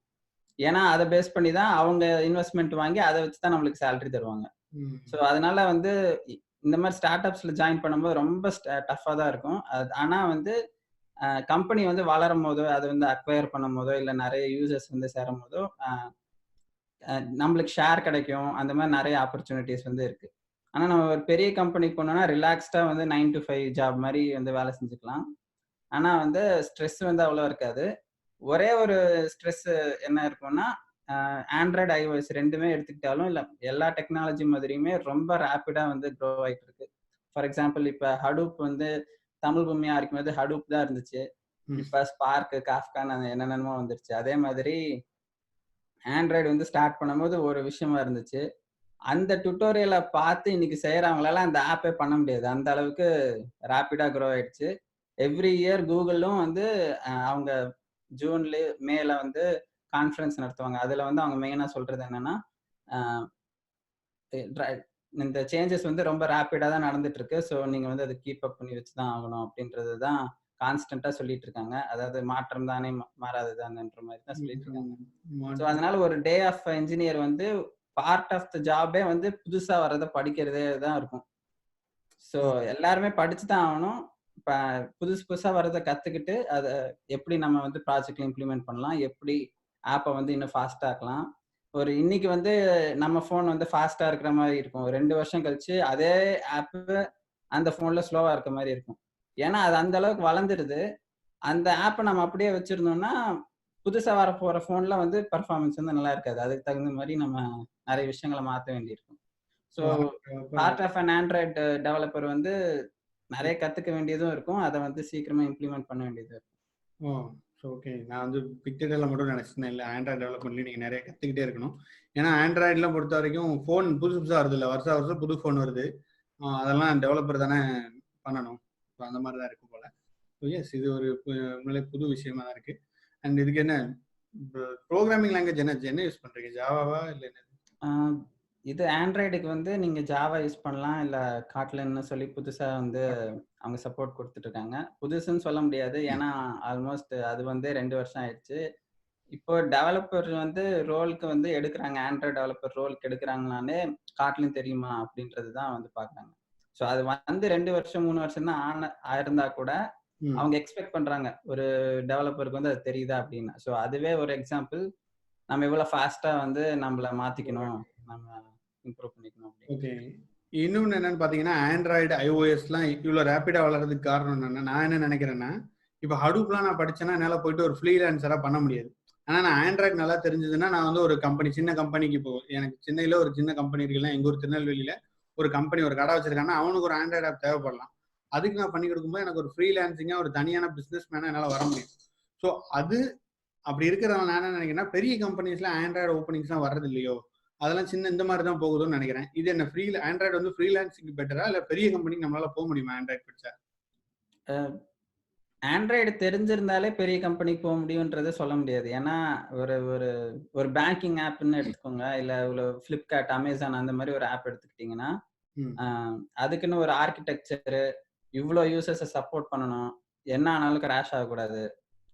ஏன்னா அதை பேஸ் பண்ணி தான் அவங்க இன்வெஸ்ட்மெண்ட் வாங்கி அதை வச்சு தான் நம்மளுக்கு சேலரி தருவாங்க. ஸோ அதனால வந்து இந்த மாதிரி ஸ்டார்ட் அப்ஸ்ல ஜாயின் பண்ணும்போது ரொம்ப டஃப்பாக தான் இருக்கும். ஆனால் வந்து கம்பெனி வந்து வளரும் போதோ, அது வந்து அக்வயர் பண்ணும் போதோ, இல்ல நிறைய யூசர்ஸ் வந்து சேரும் போதோ நம்மளுக்கு ஷேர் கிடைக்கும். அந்த மாதிரி நிறைய ஆப்பர்ச்சுனிட்டிஸ் வந்து இருக்கு. ஆனா நம்ம ஒரு பெரிய கம்பெனிக்கு போனோம்னா ரிலாக்ஸ்டா வந்து 9 to 5 ஜாப் மாதிரி வந்து வேலை செஞ்சுக்கலாம். ஆனா வந்து ஸ்ட்ரெஸ் வந்து அவ்வளோ இருக்காது. ஒரே ஒரு ஸ்ட்ரெஸ் என்ன இருக்கும்னா, ஆண்ட்ராய்டு, iOS 2மே எடுத்துக்கிட்டாலும், இல்ல எல்லா டெக்னாலஜி மாதிரியுமே ரொம்ப ரேப்பிடா வந்து க்ரோ ஆயிட்டு இருக்கு. ஃபார் எக்ஸாம்பிள் இப்ப ஹடூப் வந்து தமிழ் பூமியா இருக்கும்போது ஹடூப் தான் இருந்துச்சு. இப்ப ஸ்பார்க், காஃப்கான்னு என்னென்னமோ வந்துருச்சு. அதே மாதிரி ஆண்ட்ராய்டு வந்து ஸ்டார்ட் பண்ணும்போது ஒரு விஷயமா இருந்துச்சு. அந்த டுட்டோரியலை பார்த்து இன்னைக்கு செய்யறவங்களால அந்த ஆப்பே பண்ண முடியாது. அந்த அளவுக்கு ரேப்பிடா க்ரோ ஆயிடுச்சு. எவ்ரி இயர் கூகுளும் வந்து அவங்க ஜூன்ல, மேல வந்து கான்ஃபரன்ஸ் நடத்துவாங்க. அதுல வந்து அவங்க மெயினா சொல்றது என்னன்னா, இந்த சேஞ்சஸ் வந்து ரொம்ப ரேப்பிடா தான் நடந்துட்டு இருக்கு. ஸோ நீங்க வந்து அதை கீப் அப் பண்ணி வச்சு தான் ஆகணும் அப்படின்றது தான் கான்ஸ்டன்டா சொல்லிட்டு இருக்காங்க. அதாவது மாற்றம் தானே மாறாததான்ற மாதிரி தான் சொல்லிட்டு இருக்காங்க. ஸோ அதனால ஒரு டே ஆஃப் என்ஜினியர் வந்து பார்ட் ஆஃப் த ஜாபே வந்து புதுசா வர்றதை படிக்கிறதே தான் இருக்கும். ஸோ எல்லாருமே படிச்சு தான் ஆகணும். இப்ப புதுசு புதுசா வர்றதை கத்துக்கிட்டு அதை எப்படி நம்ம வந்து ப்ராஜெக்ட்ல இம்ப்ளிமெண்ட் பண்ணலாம், எப்படி ஆப்பை வந்து இன்னும் ஃபாஸ்டா ஆக்கலாம். ஒரு இன்னைக்கு வந்து நம்ம போன் வந்து ஃபாஸ்டா இருக்கிற மாதிரி இருக்கும். 2 வருஷம் கழிச்சு அதே ஆப் அந்த போன்ல ஸ்லோவா இருக்க மாதிரி இருக்கும். ஏன்னா அது அந்த அளவுக்கு வளர்ந்துருது. அந்த ஆப்பை நம்ம அப்படியே வச்சிருந்தோம்னா புதுசா வர போற போன்ல வந்து பெர்ஃபார்மன்ஸ் வந்து நல்லா இருக்காது. அதுக்கு தகுந்த மாதிரி நம்ம நிறைய விஷயங்களை மாற்ற வேண்டியிருக்கும். So part of an android developer வந்து நிறைய கத்துக்க வேண்டியதும் இருக்கும். அதை வந்து சீக்கிரமா இம்ப்ளிமெண்ட் பண்ண வேண்டியதும் இருக்கும். ஓ, ஓகே. நான் வந்து பிக்டெரியால மட்டும் நினைச்சிருந்தேன். இல்லை, ஆண்ட்ராய்டு டெவலப்மெண்ட்லேயும் நீங்கள் நிறைய கற்றுக்கிட்டே இருக்கணும். ஏன்னா ஆண்ட்ராய்டுலாம் பொறுத்த வரைக்கும் ஃபோன் புதுசு புதுசாக வருது இல்லை, வருஷம் வருஷம் புது ஃபோன் வருது. அதெல்லாம் டெவலப்பர் தானே பண்ணணும். ஸோ அந்த மாதிரி தான் இருக்கும் போல. ஸோ எஸ், இது ஒரு உண்மையிலே புது விஷயமா தான் இருக்கு. அண்ட் இதுக்கு என்ன ப்ரோக்ராமிங் லாங்குவேஜ் என்ன யூஸ் பண்ணுறீங்க? ஜாவாவா இல்லை என்ன? இது ஆண்ட்ராய்டுக்கு வந்து நீங்க ஜாவா யூஸ் பண்ணலாம், இல்ல காட்லன்னு சொல்லி புதுசா வந்து அவங்க சப்போர்ட் கொடுத்துட்டு இருக்காங்க. புதுசுன்னு சொல்ல முடியாது, ஏன்னா ஆல்மோஸ்ட் அது வந்து 2 வருஷம் ஆயிடுச்சு. இப்போ டெவலப்பர் வந்து ரோலுக்கு வந்து எடுக்கிறாங்க, ஆண்ட்ராய்டு டெவலப்பர் ரோலுக்கு எடுக்கிறாங்கனாலே காட்லின் தெரியுமா அப்படின்றது தான் வந்து பார்க்குறாங்க. ஸோ அது வந்து 2 வருஷம் 3 வருஷம் தான் ஆயிருந்தா கூட அவங்க எக்ஸ்பெக்ட் பண்றாங்க ஒரு டெவலப்பருக்கு வந்து அது தெரியுதா அப்படின்னு. ஸோ அதுவே ஒரு எக்ஸாம்பிள், நம்ம எவ்வளவு ஃபாஸ்டா வந்து நம்மள மாத்திக்கணும், நம்ம இம்ப்ரூவ் பண்ணிக்கணும். ஓகே. இன்னொன்று என்னன்னு பார்த்தீங்கன்னா, ஆண்ட்ராய்டு, iOSலாம் இவ்வளோ ரேப்பிடாக வளர்றதுக்கு காரணம் என்னன்னா, நான் என்ன நினைக்கிறேன்னா, இப்போ ஹடூப்லாம் நான் படிச்சேன்னா என்னால் போயிட்டு ஒரு ஃப்ரீலான்சராக பண்ண முடியாது. ஆனால் நான் ஆண்ட்ராய்டு நல்லா தெரிஞ்சதுன்னா, நான் வந்து ஒரு கம்பெனி, சின்ன கம்பெனிக்கு இப்போ எனக்கு சென்னையில் ஒரு சின்ன கம்பெனி இருக்குல்ல, எங்கள் ஊர் திருநெல்வேலியில் ஒரு கம்பெனி, ஒரு கடை வச்சிருக்காங்கன்னா அவனுக்கு ஒரு ஆண்ட்ராய்டு ஆப் தேவைப்படலாம். அதுக்கு நான் பண்ணி கொடுக்கும்போது எனக்கு ஒரு ஃப்ரீலான்சிங்காக ஒரு தனியான பிஸ்னஸ் மேனாக என்னால் வர முடியும். ஸோ அது அப்படி இருக்கிறதால நான் என்ன நினைக்கிறேன்னா, பெரிய கம்பெனிஸ்ல ஆண்ட்ராய்டு ஓப்பனிங்ஸ்லாம் வர்றது இல்லையோ, அதெல்லாம் சின்ன இந்த மாதிரி தான் போகுதுன்னு நினைக்கிறேன். இது என்ன ஆண்ட்ராய்டு வந்து ஃப்ரீலான்சிங் பெட்டரா, இல்லை பெரிய கம்பெனிக்கு நம்மளால போக முடியுமா ஆண்ட்ராய்டு படிச்சா? ஆண்ட்ராய்டு தெரிஞ்சிருந்தாலே பெரிய கம்பெனிக்கு போக முடியும்ன்றதை சொல்ல முடியாது. ஏன்னா ஒரு ஒரு ஒரு பேங்கிங் ஆப்னு எடுத்துக்கோங்க, இல்ல ஒரு ஃபிளிப்கார்ட், அமேசான் அந்த மாதிரி ஒரு ஆப் எடுத்துக்கிட்டீங்கன்னா, அதுக்குன்னு ஒரு ஆர்கிடெக்சர், இவ்வளோ யூசர்ஸை சப்போர்ட் பண்ணணும், என்ன ஆனாலும் கிராஷ் ஆகக்கூடாது,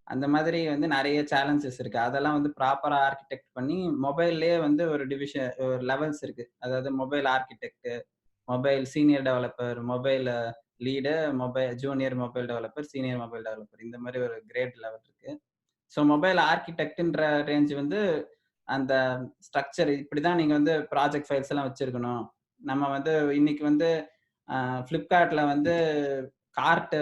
அந்த மாதிரி வந்து நிறைய சேலஞ்சஸ் இருக்கு. அதெல்லாம் வந்து ப்ராப்பரா ஆர்கிடெக்ட் பண்ணி மொபைல்லேயே வந்து ஒரு டிவிஷன், ஒரு லெவல்ஸ் இருக்கு. அதாவது mobile architect, mobile senior developer, mobile lead, mobile junior mobile developer, senior mobile developer, இந்த மாதிரி ஒரு கிரேட் லெவல் இருக்கு. ஸோ மொபைல் ஆர்கிடெக்ட்ன்ற ரேஞ்ச் வந்து அந்த ஸ்ட்ரக்சர், இப்படிதான் நீங்க வந்து ப்ராஜெக்ட் ஃபைல்ஸ் எல்லாம் வச்சிருக்கணும். நம்ம வந்து இன்னைக்கு வந்து ஃப்ளிப்கார்ட்ல வந்து கார்ட்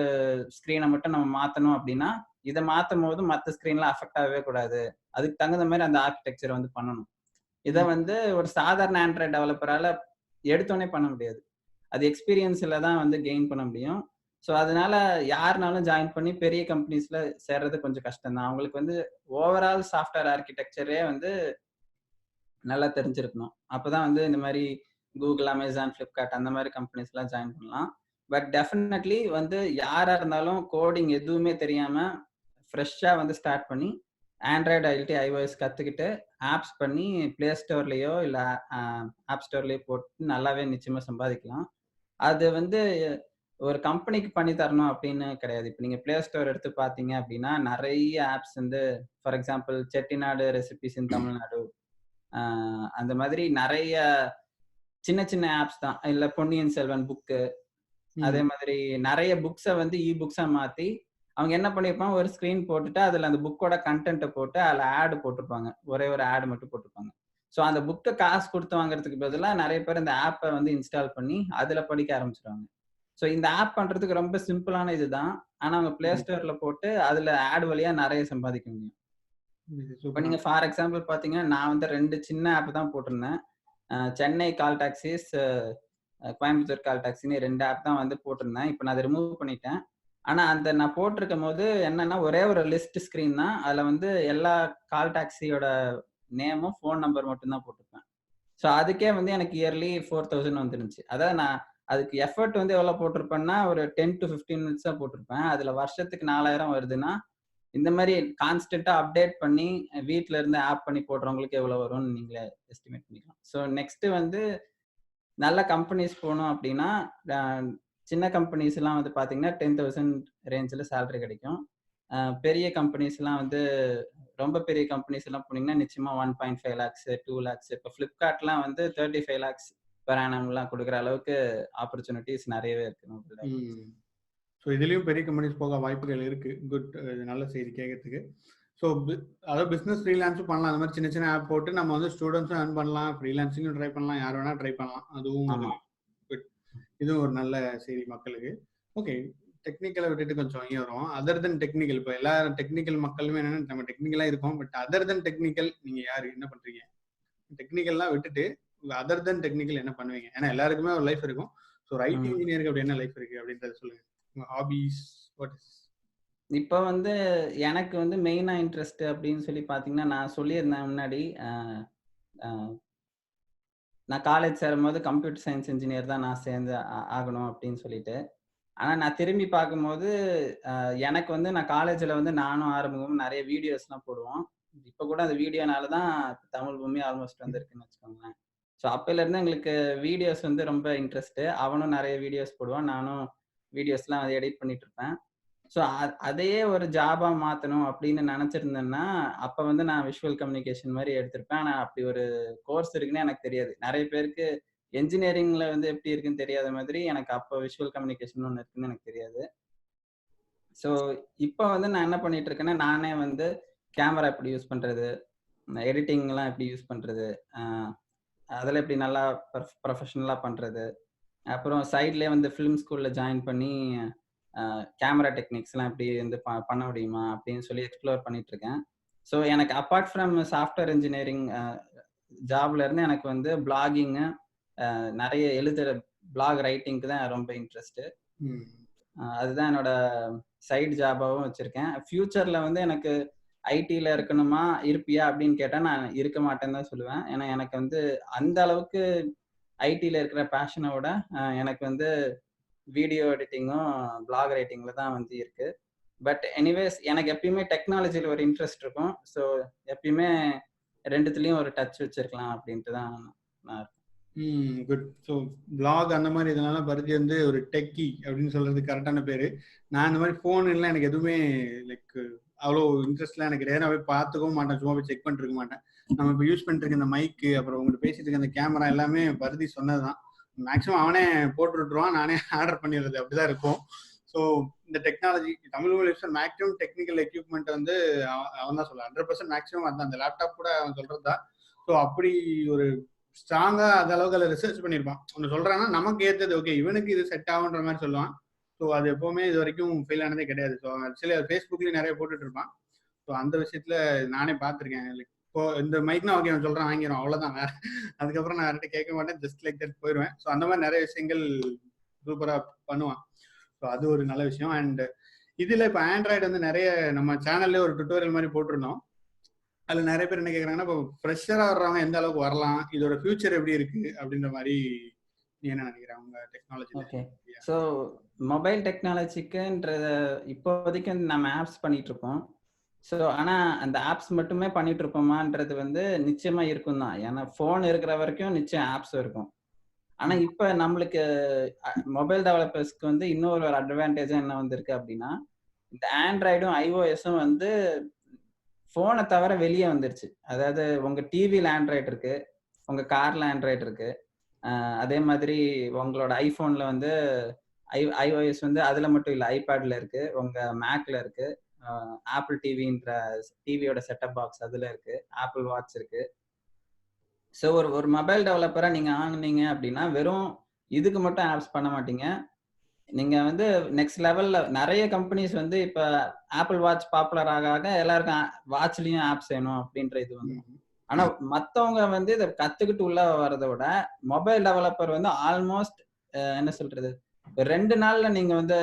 ஸ்கிரீனை மட்டும் நம்ம மாத்தணும் அப்படின்னா, இதை மாத்தும் போது மற்ற ஸ்கிரீன்லாம் அஃபெக்ட் ஆகவே கூடாது. அதுக்கு தகுந்த மாதிரி அந்த ஆர்கிடெக்சர் வந்து பண்ணணும். இதை வந்து ஒரு சாதாரண ஆண்ட்ராய்டு டெவலப்பரால எடுத்தோடனே பண்ண முடியாது. அது எக்ஸ்பீரியன்ஸ்ல தான் வந்து கெயின் பண்ண முடியும். ஸோ அதனால யாருனாலும் ஜாயின் பண்ணி பெரிய கம்பெனிஸ்ல சேர்றது கொஞ்சம் கஷ்டம் தான். அவங்களுக்கு வந்து ஓவரால் சாஃப்ட்வேர் ஆர்கிடெக்சரே வந்து நல்லா தெரிஞ்சிருக்கணும். அப்பதான் வந்து இந்த மாதிரி கூகுள், அமேசான், ஃபிளிப்கார்ட் அந்த மாதிரி கம்பெனிஸ்லாம் ஜாயின் பண்ணலாம். பட் டெஃபினெட்லி வந்து யாரா இருந்தாலும் கோடிங் எதுவுமே தெரியாம ஃப்ரெஷ்ஷா வந்து ஸ்டார்ட் பண்ணி ஆண்ட்ராய்டு, iOS கத்துக்கிட்டு ஆப்ஸ் பண்ணி பிளே ஸ்டோர்லயோ இல்ல ஆப் ஸ்டோர்லயோ போட்டு நல்லாவே நிச்சயமா சம்பாதிக்கலாம். அது வந்து ஒரு கம்பெனிக்கு பண்ணி தரணும் அப்படின்னு கிடையாது. இப்ப நீங்க பிளே ஸ்டோர் எடுத்து பாத்தீங்க அப்படின்னா நிறைய ஆப்ஸ் வந்து, ஃபார் எக்ஸாம்பிள் செட்டிநாடு ரெசிபிஸ் இன் தமிழ்நாடு, அந்த மாதிரி நிறைய சின்ன சின்ன ஆப்ஸ் தான். இல்ல பொன்னியின் செல்வன் புக்கு, அதே மாதிரி நிறைய புக்ஸை வந்து இ புக்ஸா மாத்தி அவங்க என்ன பண்ணிருப்பாங்க, ஒரு ஸ்கிரீன் போட்டுட்டு அதுல அந்த புக்கோட கண்டென்ட்ட போட்டு அதுல ஆட் போட்டிருப்பாங்க. ஒரே ஒரு ஆட் மட்டும் போட்டிருப்பாங்க. சோ அந்த புக்க காசு குடுத்து வாங்குறதுக்கு பதிலா நெறைய பேர் இந்த ஆப்ப வந்து இன்ஸ்டால் பண்ணி அதுல படிக்க ஆரம்பிச்சுருவாங்க. சோ இந்த ஆப் பண்றதுக்கு ரொம்ப சிம்பிளான இதுதான். ஆனா அவங்க Play Storeல போட்டு அதுல ஆட் வழியா நெறைய சம்பாதிக்க முடியும். இப்ப சூப்பரா. நீங்க ஃபார் எக்ஸாம்பிள் பார்த்தீங்கன்னா, நான் வந்து 2 சின்ன ஆப் தான் போட்டிருந்தேன். சென்னை கால் டாக்ஸிஸ், கோயம்புத்தூர் கால் டாக்ஸின்னு 2 ஆப் தான் வந்து போட்டிருந்தேன். இப்ப நான் அத ரிமூவ் பண்ணிட்டேன். ஆனா அந்த நான் போட்டிருக்கும்போது என்னன்னா, ஒரே ஒரு லிஸ்ட் ஸ்கிரீன் தான். அதுல வந்து எல்லா கால் டாக்ஸியோட நேமும், ஃபோன் நம்பர் மட்டும் தான் போட்டிருப்பேன். சோ அதுக்கே வந்து எனக்கு இயர்லி 4000 வந்துருந்துச்சு. அதாவது நான் அதுக்கு எஃபோர்ட் வந்து எவ்வளவு போட்டிருப்பேன்னா, ஒரு 10 டூ 15 மினிட்ஸ் தான் போட்டிருப்பேன். அதுல வருஷத்துக்கு 4000 வருதுன்னா, இந்த மாரி கான்ஸ்டன்ட்டா அப்டேட் பண்ணி வீட்ல இருந்து ஆப் பண்ணி போடுறவங்களுக்கு எவ்வளவு வரும்னு நீங்களே எஸ்டிமேட் பண்ணிக்கலாம். சோ நெக்ஸ்ட் வந்து நல்ல கம்பெனிஸ் போனோம் அப்டின்னா, அ சின்ன கம்பெனிஸ்லாம் வந்து பார்த்தீங்கன்னா, 10,000 ரேஞ்சுல சேலரி கிடைக்கும். பெரிய கம்பெனிஸ்லாம் வந்து ரொம்ப பெரிய கம்பெனிஸ் எல்லாம் போனீங்கன்னா, நிச்சயமா 1.5 லேக்ஸ், 2 லேக்ஸ் இப்ப Flipkartலாம் வந்து 35 லேக்ஸ் பெர் ஆனம்லாம் குடுக்குற அளவுக்கு ஆப்பர்ச்சுனிட்டீஸ் நெறையவே இருக்கு நம்மள்ட்ட. ஸோ இதுலயும் பெரிய கம்பெனிஸ் போக வாய்ப்புகள் இருக்கு. குட். நல்ல செய்தி கேட்கறதுக்கு. ஸோ அதாவது பிசினஸ் ஃப்ரீலான்ஸும் பண்ணலாம். அந்த மாதிரி சின்ன சின்ன ஆப் போட்டு நம்ம வந்து ஸ்டூடெண்ட்ஸும் earn பண்ணலாம். ஃப்ரீலான்சிங்கும் ட்ரை பண்ணலாம். யார் வேணா ட்ரை பண்ணலாம். அதுவும் ஒரு ஆமா. குட். இதுவும் ஒரு நல்ல செய்தி மக்களுக்கு. ஓகே. டெக்னிக்கலை விட்டுட்டு கொஞ்சம் இங்கே வரும். அதர் தென் டெக்னிக்கல், இப்போ எல்லா டெக்னிக்கல் மக்களுமே என்னன்னா நம்ம டெக்னிக்கலா இருக்கோம். பட் அதர் தென் டெக்னிக்கல் நீங்க யாரு, என்ன பண்றீங்க? டெக்னிக்கல்லாம் விட்டுட்டு அதர் தென் டெக்னிக்கல் என்ன பண்ணுவீங்க? ஏன்னா எல்லாருக்குமே ஒரு லைஃப் இருக்கும். ஸோ ஒரு ஐடி ம். இன்ஜினியருக்கு அப்படி என்ன லைஃப் இருக்கு அப்படின்றத சொல்லுங்க. உங்க ஹாபிஸ் வாட் இஸ்? இப்ப வந்து எனக்கு வந்து மெயினா இன்ட்ரெஸ்ட் அப்படின்னு சொல்லி பார்த்தீங்கன்னா, நான் சொல்லியிருந்தேன் முன்னாடி. அ அ நான் காலேஜ் சேரும்போது கம்ப்யூட்டர் சயன்ஸ் இன்ஜினியர் தான் நான் சேர்ந்து ஆகணும் அப்படின்னு சொல்லிட்டு. ஆனா நான் திரும்பி பார்க்கும்போது, எனக்கு வந்து நான் காலேஜ்ல வந்து நானும் ஆறுமுகமும் நெறைய வீடியோஸ்லாம் போடுவோம். இப்ப கூட அந்த வீடியோனால தான் தமிழ் பூமி ஆல்மோஸ்ட் வந்திருக்குன்னு வச்சுக்கோங்களேன். ஸோ அப்பைலருந்து எங்களுக்கு வீடியோஸ் வந்து ரொம்ப இன்ட்ரெஸ்ட்டு. அவனும் நெறைய வீடியோஸ் போடுவான். நானும் வீடியோஸ்லாம் எடிட் பண்ணிட்டு இருப்பேன். ஸோ அதையே ஒரு ஜாபா மாத்தணும் அப்படின்னு நெனச்சிருந்தேன்னா, அப்ப வந்து நான் விஷுவல் கம்யூனிகேஷன் மாரி எடுத்திருப்பேன். ஆனா அப்படி ஒரு கோர்ஸ் இருக்குன்னே எனக்கு தெரியாது. நெறைய பேருக்கு என்ஜினியரிங்ல வந்து எப்படி இருக்குன்னு தெரியாத மாதிரி, எனக்கு அப்ப விஷுவல் கம்யூனிகேஷன் ஒண்ணு இருக்குன்னு எனக்கு தெரியாது. ஸோ இப்ப வந்து நான் என்ன பண்ணிட்டு இருக்கேன்னா, நானே வந்து கேமரா எப்படி யூஸ் பண்றது, எடிட்டிங்லாம் எப்படி யூஸ் பண்றது, அ அதுல எப்படி நல்லா ப்ரொஃபஷனலா பண்றது, அப்புறம் சைட்லயே வந்து ஃபிலிம் ஸ்கூல்ல ஜாயின் பண்ணி கேமரா டெக்னிக்ஸ்லாம் எப்படி வந்து பண்ண முடியுமா அப்படின்னு சொல்லி எக்ஸ்ப்ளோர் பண்ணிட்டு இருக்கேன். ஸோ எனக்கு அப்பார்ட் ஃப்ரம் சாஃப்ட்வேர் இன்ஜினியரிங் ஜாப்ல இருந்து எனக்கு வந்து பிளாகிங்கு, நெறைய எழுதுற பிளாக் ரைட்டிங்க்கு தான் ரொம்ப இன்ட்ரெஸ்ட். அதுதான் என்னோட சைடு ஜாபாவும் வச்சிருக்கேன். ஃபியூச்சர்ல வந்து எனக்கு ஐடில இருக்கணுமா, இருப்பியா அப்படின்னு கேட்டா, நான் இருக்க மாட்டேன்னு தான் சொல்லுவேன். ஏன்னா எனக்கு வந்து அந்த அளவுக்கு ஐடில இருக்கிற பேஷன விட, எனக்கு வந்து வீடியோ எடிட்டிங்கும், பிளாக் ரைட்டிங்ல தான் வந்து இருக்கு. பட் எனிவேஸ் எனக்கு எப்பயுமே டெக்னாலஜில ஒரு இன்ட்ரெஸ்ட் இருக்கும். ஸோ எப்பயுமே 2துலயும் ஒரு டச் வச்சிருக்கலாம் அப்படின்ட்டு தான் நான் குட். ஸோ பிளாக் அந்த மாதிரி இதனால பருத்தி வந்து ஒரு டெக்கி அப்படின்னு சொல்றது கரெக்டான பேரு. நான் இந்த மாதிரி ஃபோன் எல்லாம் எனக்கு எதுவுமே லைக் அவ்வளோ இன்ட்ரெஸ்ட்லாம் எனக்கு கிடையாது. நான் போய் பார்த்துக்கவும் மாட்டேன். சும்மா போய் செக் பண்ணிட்டு இருக்க மாட்டேன். நம்ம இப்போ யூஸ் பண்ணிட்டு இருக்க இந்த மைக்கு, அப்புறம் உங்கள்கிட்ட பேசிட்டு இருக்க இந்த கேமரா எல்லாமே பருத்தி சொன்னதுதான். மேக்ஸிமம் அவனே போட்டு விட்டுருவான். நானே ஆர்டர் பண்ணிடுறது. அப்படிதான் இருக்கும். ஸோ இந்த technology Tamil maximum technical equipment வந்து அவன் தான் சொல்லுவான். 100% மேக்ஸிமம் அந்த அந்த லேப்டாப் கூட அவன் சொல்றது தான். ஸோ அப்படி ஒரு ஸ்ட்ராங்கா அந்த அளவுக்கு அதில் ரிசர்ச் பண்ணியிருப்பான். ஒன்று சொல்றான்னா நமக்கு ஏற்றது ஓகே இவனுக்கு இது செட் ஆகுன்ற மாதிரி சொல்லுவான். ஸோ அது எப்பவுமே இது வரைக்கும் ஃபெயில் ஆனதே கிடையாது. ஸோ ஆக்சுவலி ஃபேஸ்புக்லயும் நிறைய போட்டுட்டு இருப்பான். ஸோ அந்த விஷயத்துல நானே பார்த்துருக்கேன். இப்போ இந்த மைக்னா ஓகே அவன் சொல்றான் வாங்கிடும் அவ்வளோதான். வேற அதுக்கப்புறம் நான் யார்கிட்ட கேட்க மாட்டேன். ஜஸ்ட் லைக் தட் போயிடுவேன். ஸோ அந்த மாதிரி நிறைய விஷயங்கள் சூப்பரா பண்ணுவான். ஸோ அது ஒரு நல்ல விஷயம். அண்ட் இதுல இப்போ ஆண்ட்ராய்டு வந்து நிறைய நம்ம சேனல்ல ஒரு டுட்டோரியல் மாதிரி போட்டிருந்தோம். அதுல நிறைய பேர் என்ன கேக்குறாங்கன்னா, இப்போ ஃப்ரெஷரா வர்றவங்க எந்த அளவுக்கு வரலாம், இதோட ஃபியூச்சர் எப்படி இருக்கு அப்படின்ற மாதிரி நீ என்ன நினைக்கிற உங்க டெக்னாலஜில? ஓகே. ஸோ மொபைல் டெக்னாலஜிக்குன்றத இப்போதைக்கு வந்து நம்ம ஆப்ஸ் பண்ணிட்டு இருக்கோம். ஸோ ஆனா அந்த ஆப்ஸ் மட்டுமே பண்ணிட்டு இருப்போமான்றது வந்து நிச்சயமா இருக்கும் தான். ஏன்னா ஃபோன் இருக்கிற வரைக்கும் நிச்சயம் ஆப்ஸ் இருக்கும். ஆனா இப்ப நம்மளுக்கு மொபைல் டெவலப்பர்ஸ்க்கு வந்து இன்னொரு ஒரு அட்வான்டேஜா என்ன வந்திருக்கு அப்படின்னா, இந்த ஆண்ட்ராய்டும், ஐஓஎஸும் வந்து ஃபோன தவிர வெளிய வந்துருச்சு. அதாவது உங்க டிவில ஆண்ட்ராய்டு இருக்கு. உங்க கார்ல ஆண்ட்ராய்டு இருக்கு. அதே மாதிரி உங்களோட ஐபோன்ல வந்து iOS வந்து அதுல மட்டும் இல்லை, ஐபேட்ல இருக்கு, உங்க மேக்ல இருக்கு, ஆப்பிள் டிவின்ற டிவியோட செட்டப் பாக்ஸ் அதுல இருக்கு, ஆப்பிள் வாட்ச் இருக்கு. ஸோ ஒரு மொபைல் டெவலப்பரா நீங்க ஆகுனீங்க அப்படின்னா வெறும் இதுக்கு மட்டும் ஆப்ஸ் பண்ண மாட்டீங்க. நீங்க வந்து நெக்ஸ்ட் லெவல்ல நிறைய கம்பெனிஸ் வந்து இப்ப ஆப்பிள் வாட்ச் பாப்புலர் ஆக ஆக எல்லாருக்கும் வாட்ச்லயும் ஆப்ஸ் வேணும் அப்படின்ற இது வந்து. ஆனா மத்தவங்க வந்து இதை கத்துக்கிட்டு உள்ள வர்றதை விட மொபைல் டெவலப்பர் வந்து ஆல்மோஸ்ட் என்ன சொல்றது, 2 நாள்ல நீங்க வந்து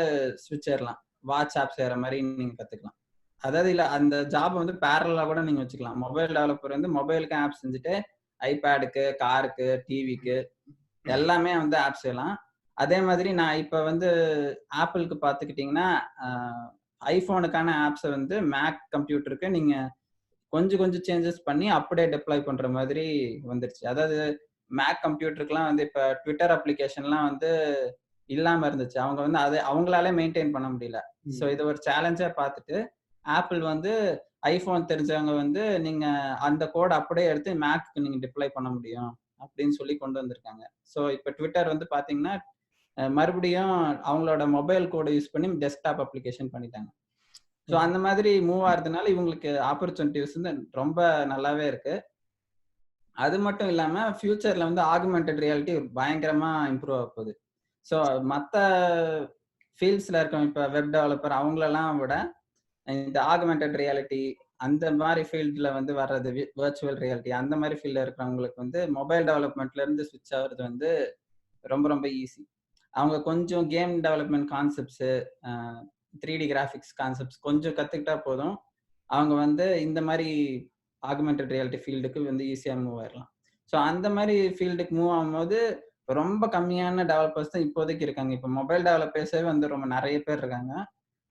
ஸ்விட்ச் ஏறலாம், வாட்ச் ஆப்ஸ் ஏற மாதிரி நீங்க கத்துக்கலாம். அதாவது இல்ல அந்த ஜாப் வந்து பேரலா கூட நீங்க வச்சுக்கலாம். மொபைல் டெவலப்பர் வந்து மொபைலுக்கு ஆப் செஞ்சுட்டு ஐபேடுக்கு, காருக்கு, டிவிக்கு எல்லாமே வந்து ஆப்ஸ் செய்யலாம். அதே மாதிரி நான் இப்ப வந்து ஆப்பிளுக்கு பாத்துக்கிட்டீங்கன்னா ஐபோனுக்கான ஆப்ஸை வந்து மேக் கம்ப்யூட்டருக்கு நீங்க கொஞ்சம் கொஞ்சம் சேஞ்சஸ் பண்ணி அப்படியே டெப்ளாய் பண்ற மாதிரி வந்துருச்சு. அதாவது மேக் கம்ப்யூட்டருக்குலாம் வந்து இப்ப ட்விட்டர் அப்ளிகேஷன்லாம் வந்து இல்லாம இருந்துச்சு. அவங்க வந்து அதை அவங்களாலே மெயின்டைன் பண்ண முடியல. ஸோ இது ஒரு சேலஞ்சா பார்த்துட்டு ஆப்பிள் வந்து ஐபோன் தெரிஞ்சவங்க வந்து நீங்க அந்த கோட் அப்படியே எடுத்து மேக்கு நீங்க டிப்ளாய் பண்ண முடியும் அப்படின்னு சொல்லி கொண்டு வந்திருக்காங்க. ஸோ இப்ப ட்விட்டர் வந்து பாத்தீங்கன்னா மறுபடியும் அவங்களோட மொபைல் கோடை யூஸ் பண்ணி டெஸ்க்டாப் அப்ளிகேஷன் பண்ணிட்டாங்க. ஸோ அந்த மாதிரி மூவ் ஆகுறதுனால இவங்களுக்கு ஆப்பர்ச்சுனிட்டிஸ் வந்து ரொம்ப நல்லாவே இருக்கு. அது மட்டும் இல்லாம ஃபியூச்சர்ல வந்து ஆகுமெண்டட் ரியாலிட்டி பயங்கரமா இம்ப்ரூவ் ஆக போகுது. ஸோ மற்ற ஃபீல்ட்ஸ்ல இருக்கவங்க இப்ப வெப் டெவலப்பர் அவங்களெல்லாம் விட இந்த ஆகுமெண்டட் ரியாலிட்டி அந்த மாதிரி ஃபீல்ட்ல வந்து வர்றது, வர்ச்சுவல் ரியாலிட்டி அந்த மாதிரி ஃபீல்ட்ல இருக்கிறவங்களுக்கு வந்து மொபைல் டெவலப்மெண்ட்ல இருந்து ஸ்விட்ச் ஆகுறது வந்து ரொம்ப ரொம்ப ஈஸி. அவங்க கொஞ்சம் game development concepts, 3D graphics concepts கொஞ்சம் கத்துக்கிட்டா போதும், அவங்க வந்து இந்த மாதிரி ஆகுமெண்டட் ரியாலிட்டி ஃபீல்டுக்கு வந்து ஈஸியா மூவ் ஆயிடலாம். ஸோ அந்த மாதிரி ஃபீல்டுக்கு மூவ் ஆகும்போது ரொம்ப கம்மியான டெவலப்பர்ஸ் தான் இப்போதைக்கு இருக்காங்க. இப்போ மொபைல் டெவலப்பர்ஸே வந்து ரொம்ப நிறைய பேர் இருக்காங்க.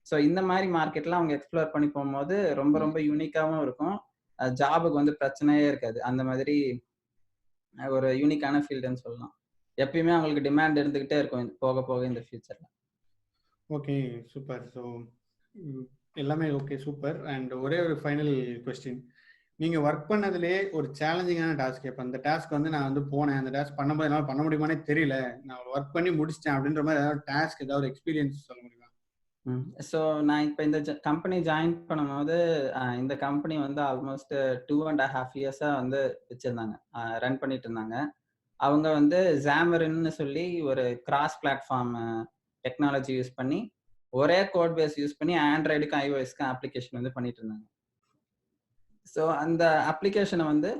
ஸோ இந்த மாதிரி மார்க்கெட்லாம் அவங்க எக்ஸ்ப்ளோர் பண்ணி போகும்போது ரொம்ப ரொம்ப யூனிக்காவும் இருக்கும். ஜாபுக்கு வந்து பிரச்சனையே இருக்காது. அந்த மாதிரி ஒரு யூனிக்கான ஃபீல்டுன்னு சொல்லலாம். எப்பயுமே அவங்களுக்கு டிமாண்ட் இருந்துகிட்டே இருக்கும் போக போக இந்த ஃபியூச்சர்ல. Okay, super. ஸோ எல்லாமே ஓகே, சூப்பர். அண்ட் ஒரே ஒரு ஃபைனல் கொஸ்டின், நீங்க ஒர்க் பண்ணதுலேயே ஒரு சேலஞ்சிங்கான டாஸ்க், இப்போ அந்த டாஸ்க் வந்து நான் வந்து போனேன், அந்த டாஸ்க் பண்ணும்போது என்னால் பண்ண முடியுமானே தெரியல, நான் ஒர்க் பண்ணி முடிச்சிட்டேன் அப்படின்ற மாதிரி ஏதாவது டாஸ்க், ஏதாவது எக்ஸ்பீரியன்ஸ் சொல்ல முடியுமா? ஸோ நான் இப்போ இந்த கம்பெனி ஜாயின் பண்ணும்போது இந்த கம்பெனி வந்து ஆல்மோஸ்ட் 2.5 இயர்ஸா வந்து வச்சிருந்தாங்க, ரன் பண்ணிட்டு இருந்தாங்க. அவங்க வந்து ஜாமரின்னு சொல்லி ஒரு கிராஸ் பிளாட்ஃபார்ம் டெக்னாலஜி யூஸ் பண்ணி ஒரே கோட் பேஸ் யூஸ் பண்ணி ஆண்ட்ராய்டுக்கும் ஐஓஎஸ்க்கும் அப்ளிகேஷன் வந்து பண்ணிட்டு இருந்தாங்க. ஸோ அந்த அப்ளிகேஷனை வந்து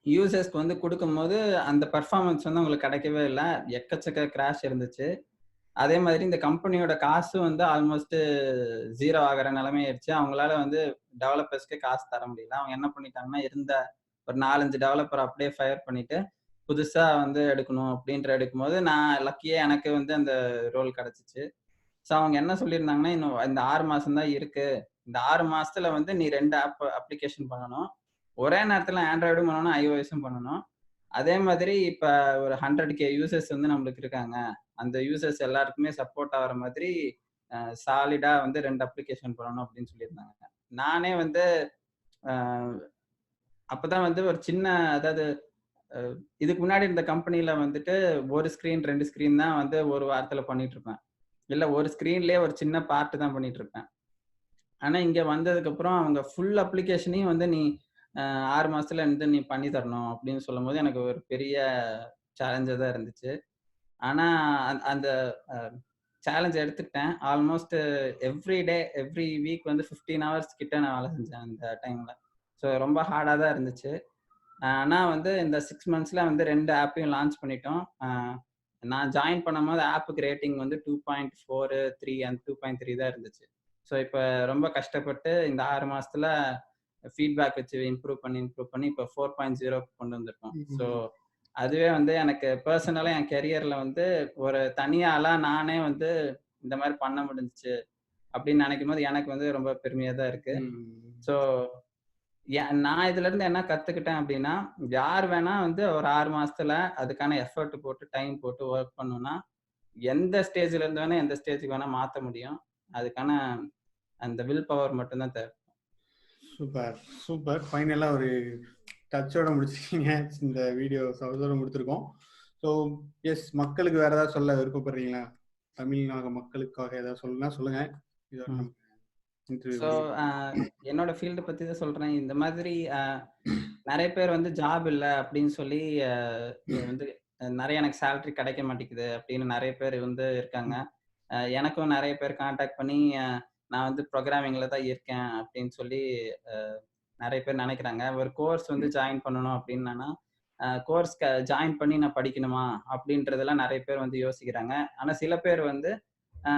யூசர்ஸ்க்கு வந்து கொடுக்கும்போது அந்த பர்ஃபார்மன்ஸ் வந்து அவங்களுக்கு கிடைக்கவே இல்லை, எக்கச்சக்க கிராஷ் இருந்துச்சு. அதே மாதிரி இந்த கம்பெனியோட காசு வந்து ஆல்மோஸ்ட் 0 ஆகிற நிலைமை ஆயிடுச்சு. அவங்களால வந்து டெவலப்பர்ஸ்க்கு காசு தர முடியல. அவங்க என்ன பண்ணிட்டாங்கன்னா இருந்த ஒரு 4-5 டெவலப்பர் அப்படியே ஃபயர் பண்ணிட்டு புதுசா வந்து எடுக்கணும் அப்படின்ற எடுக்கும்போது நான் லக்கியே எனக்கு வந்து அந்த ரோல் கிடைச்சிச்சு. ஸோ அவங்க என்ன சொல்லியிருந்தாங்கன்னா, இன்னும் இந்த 6 மாசம் தான் இருக்கு, இந்த 6 மாசத்துல வந்து நீ 2 அப்ளிகேஷன் பண்ணணும், ஒரே நேரத்துல ஆண்ட்ராய்டும் பண்ணணும், ஐஓஎஸும் பண்ணணும். அதே மாதிரி இப்ப ஒரு 100K யூசர்ஸ் வந்து நம்மளுக்கு இருக்காங்க, அந்த யூசர்ஸ் எல்லாருக்குமே சப்போர்ட் ஆகிற மாதிரி சாலிடா வந்து 2 அப்ளிகேஷன் பண்ணணும் அப்படின்னு சொல்லியிருந்தாங்க. நானே வந்து அப்பதான் வந்து ஒரு சின்ன, அதாவது இதுக்கு முன்னாடி இந்த கம்பெனில வந்துட்டு ஒரு ஸ்கிரீன் 2 ஸ்கிரீன் தான் வந்து ஒரு வாரத்துல பண்ணிட்டு இருப்பேன், இல்ல ஒரு ஸ்கிரீன்லயே ஒரு சின்ன பார்ட் தான் பண்ணிட்டு இருப்பேன். ஆனா இங்க வந்ததுக்கு அப்புறம் அவங்க ஃபுல் அப்ளிகேஷனையும் வந்து நீ 6 மாசத்துல வந்து நீ பண்ணி தரணும் அப்படின்னு சொல்லும் போது எனக்கு ஒரு பெரிய சேலஞ்சா தான் இருந்துச்சு. ஆனா அந்த சேலஞ்ச் எடுத்துக்கிட்டேன். ஆல்மோஸ்ட் எவ்ரி வீக் வந்து 15 ஹவர்ஸ் கிட்ட நான் வேலை செஞ்சேன் அந்த டைம்ல. ஸோ ரொம்ப ஹார்டா தான் இருந்துச்சு. ஆனா வந்து இந்த 6 மந்த்ஸ்ல வந்து 2 ஆப்பையும் லான்ச் பண்ணிட்டோம். நான் ஜாயின் பண்ணும்போது ஆப்புக்கு ரேட்டிங் வந்து 2.4, 3 அண்ட் 2.3 தான் இருந்துச்சு. ஸோ இப்போ ரொம்ப கஷ்டப்பட்டு இந்த 6 மாசத்துல ஃபீட்பேக் வச்சு இம்ப்ரூவ் பண்ணி இப்போ 4.0 கொண்டு வந்திருக்கோம். ஸோ அதுவே வந்து எனக்கு பர்சனலா என் கெரியர்ல வந்து ஒரு தனியாளா நானே வந்து இந்த மாதிரி பண்ண முடிஞ்சுச்சு அப்படின்னு நினைக்கும் போது எனக்கு வந்து ரொம்ப பெருமையா தான் இருக்கு. ஸோ நான் இதுல இருந்து என்ன கத்துக்கிட்டேன் அப்படின்னா, யார் வேணா வந்து ஒரு 6 மாசத்துல அதுக்கான எஃபர்ட் போட்டு டைம் போட்டு ஒர்க் பண்ணணும்னா எந்த ஸ்டேஜ்ல இருந்து வேணா எந்த ஸ்டேஜுக்கு வேணா மாத்த முடியும். அதுக்கான அந்த வில் பவர் மட்டும்தான் தேவை. சூப்பர் சூப்பர், ஃபைனலா ஒரு டச்சோட முடிச்சிருக்கீங்க. இந்த வீடியோ சவுதோட முடிச்சிருக்கோம். ஸோ எஸ், மக்களுக்கு வேற ஏதாவது சொல்ல விருப்பப்படுறீங்களா? தமிழ்நாடு மக்களுக்காக ஏதாவது சொல்லணும்னா சொல்லுங்க. இதோட ம். நம்ம இன்டர்வியூ ஸோ என்னோட ஃபீல்டு பத்தி தான் சொல்றேன். இந்த மாதிரி நெறைய பேர் வந்து ஜாப் இல்ல அப்படின்னு சொல்லி வந்து நெறைய எனக்கு சேலரி கிடைக்க மாட்டேங்குது அப்படின்னு நெறைய பேர் வந்து இருக்காங்க. எனக்கும் நெறைய பேர் கான்டாக்ட் பண்ணி நான் வந்து ப்ரோகிராமிங்ல தான் இருக்கேன் அப்படின்னு சொல்லி நெறைய பேர் நெனைக்கிறாங்க. ஒரு கோர்ஸ் வந்து ஜாயின் பண்ணணும் அப்படின்னா, கோர்ஸ் ஜாயின் பண்ணி நான் படிக்கணுமா? அப்படின்றதெல்லாம் நெறைய பேர் வந்து யோசிக்கிறாங்க. ஆனா சில பேர் வந்து ஆ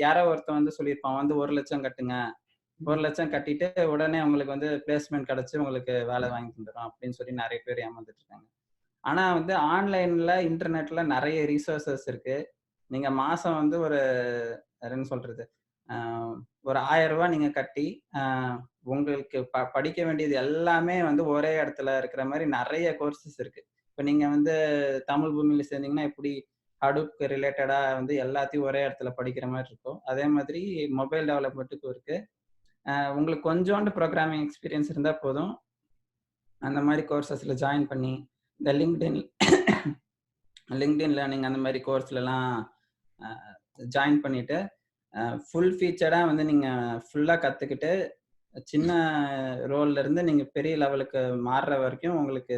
யாரோ ஒருத்தன் வந்து சொல்லியிருப்பான் வந்து 1,00,000 கட்டுங்க. 1,00,000 கட்டிட்டு உடனே உங்களுக்கு வந்து பிளேஸ்மென்ட் கிடைச்சு உங்களுக்கு வேலை வாங்கி தந்துரும் அப்படின்னு சொல்லி நெறைய பேர் ஏமாந்துட்டு இருக்காங்க. ஆனா வந்து ஆன்லைன்ல, இன்டர்நெட்ல நெறைய ரிசோர்ஸஸ் இருக்கு. நீங்க மாசம் வந்து ஒரு என்ன சொல்றது? அ ஒரு ரூ. 1000 நீங்க கட்டி, அ உங்களுக்கு படிக்க வேண்டியது எல்லாமே வந்து ஒரே இடத்துல இருக்கிற மாரி நெறைய கோர்சஸ் இருக்கு. இப்ப நீங்க வந்து தமிழ் பூமியில சேர்ந்தீங்கன்னா, எப்படி ஹடூப்க்கு ரிலேட்டடா வந்து எல்லாத்தையும் ஒரே இடத்துல படிக்கிற மாரி இருக்கும். அதே மாதிரி மொபைல் டெவலப்மென்ட்டுக்கும் இருக்கு. உங்களுக்கு கொஞ்சோண்டு புரோகிராமிங் எக்ஸ்பீரியன்ஸ் இருந்தா போதும். அந்த மாரி கோர்சஸ்ல ஜாயின் பண்ணி, இந்த லிங்க்டின் லேர்னிங் அந்த மாரி கோர்ஸ்லலாம் அ ஜாயின் பண்ணிட்டு, ஃபுல் ஃபீச்சர்டா வந்து நீங்க ஃபுல்லா கத்துக்கிட்டு, சின்ன ரோல்ல இருந்து நீங்க பெரிய லெவலுக்கு மாறுற வரைக்கும் உங்களுக்கு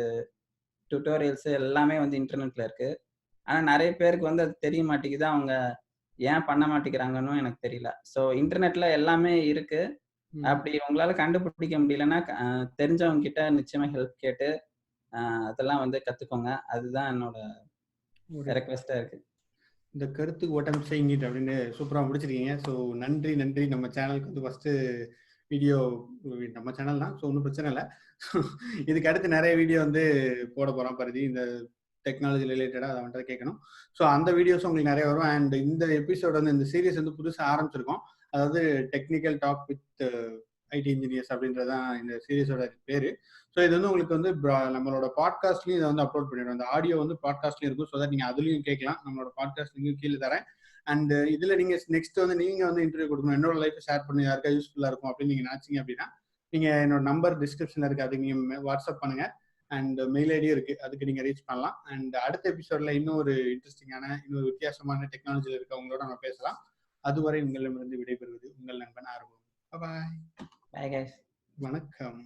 டியூட்டோரியல்ஸ் எல்லாமே வந்து இன்டர்நெட்ல இருக்கு. ஆனா நெறைய பேருக்கு வந்து அது தெரிய மாட்டேங்குது. அவங்க ஏன் பண்ண மாட்டேங்கிறாங்கன்னும் எனக்கு தெரியல. ஸோ இன்டர்நெட்ல எல்லாமே இருக்கு. அப்படி உங்களால கண்டுபிடிக்க முடியலன்னா, தெரிஞ்சவங்க கிட்ட நிச்சயமா ஹெல்ப் கேட்டு, அ அதெல்லாம் வந்து கத்துக்கோங்க. அதுதான் என்னோட ரெக்வெஸ்ட்டா இருக்கு. இந்த கருத்துக்கு ஓட்டம் செய்யுங்க அப்படின்னு சூப்பரா முடிச்சிருக்கீங்க. ஸோ நன்றி, நன்றி. நம்ம சேனலுக்கு வந்து ஃபர்ஸ்ட் வீடியோ நம்ம சேனல் தான். ஸோ ஒன்றும் பிரச்சனை இல்லை. இதுக்கு அடுத்து நிறைய வீடியோ வந்து போட போறோம் பரிதி. இந்த டெக்னாலஜி ரிலேட்டடா அதை வந்துட்டு கேட்கணும். ஸோ அந்த வீடியோஸும் உங்களுக்கு நிறைய வரும். அண்ட் இந்த எபிசோட் வந்து இந்த சீரிஸ் வந்து புதுசாக ஆரம்பிச்சிருக்கோம். அதாவது technical talk with IT engineers அப்படின்றதான் இந்த சீரிஸோட பேரு. ஸோ இது வந்து உங்களுக்கு வந்து நம்மளோட பாட்காஸ்ட்லயும் இதை வந்து அப்லோட் பண்ணிடுவோம். அந்த ஆடியோ வந்து பாட்காஸ்ட்லயும் இருக்கும். ஸோ தட் நீங்க அதுலயும் கேட்கலாம். நம்மளோட பாட்காஸ்ட் லிங்கும் கீழே தரேன். அண்ட் இதுல நீங்க நெக்ஸ்ட் வந்து நீங்க வந்து இன்டர்வியூ கொடுக்கணும், என்னோட லைஃப் ஷேர் பண்ணி யாருக்கா யூஸ்ஃபுல்லா இருக்கும் அப்படின்னு நீங்க நினைச்சீங்க அப்படின்னா நீங்க என்னோட நம்பர் டிஸ்கிரிப்ஷன்ல இருக்கு, அதுக்கு நீங்க வாட்ஸ்அப் பண்ணுங்க. அண்ட் மெயில் ஐடியும் இருக்கு, அதுக்கு நீங்க ரீச் பண்ணலாம். அண்ட் அடுத்த எபிசோட்ல இன்னொரு இன்ட்ரெஸ்டிங்கான இன்னொரு வித்தியாசமான டெக்னாலஜியில் இருக்கவங்களோட நம்ம பேசலாம். அதுவரை உங்களிடமிருந்து விடைபெறுவது உங்கள் நண்பன் ஆர்வம். பாய். Bye guys. வணக்கம்.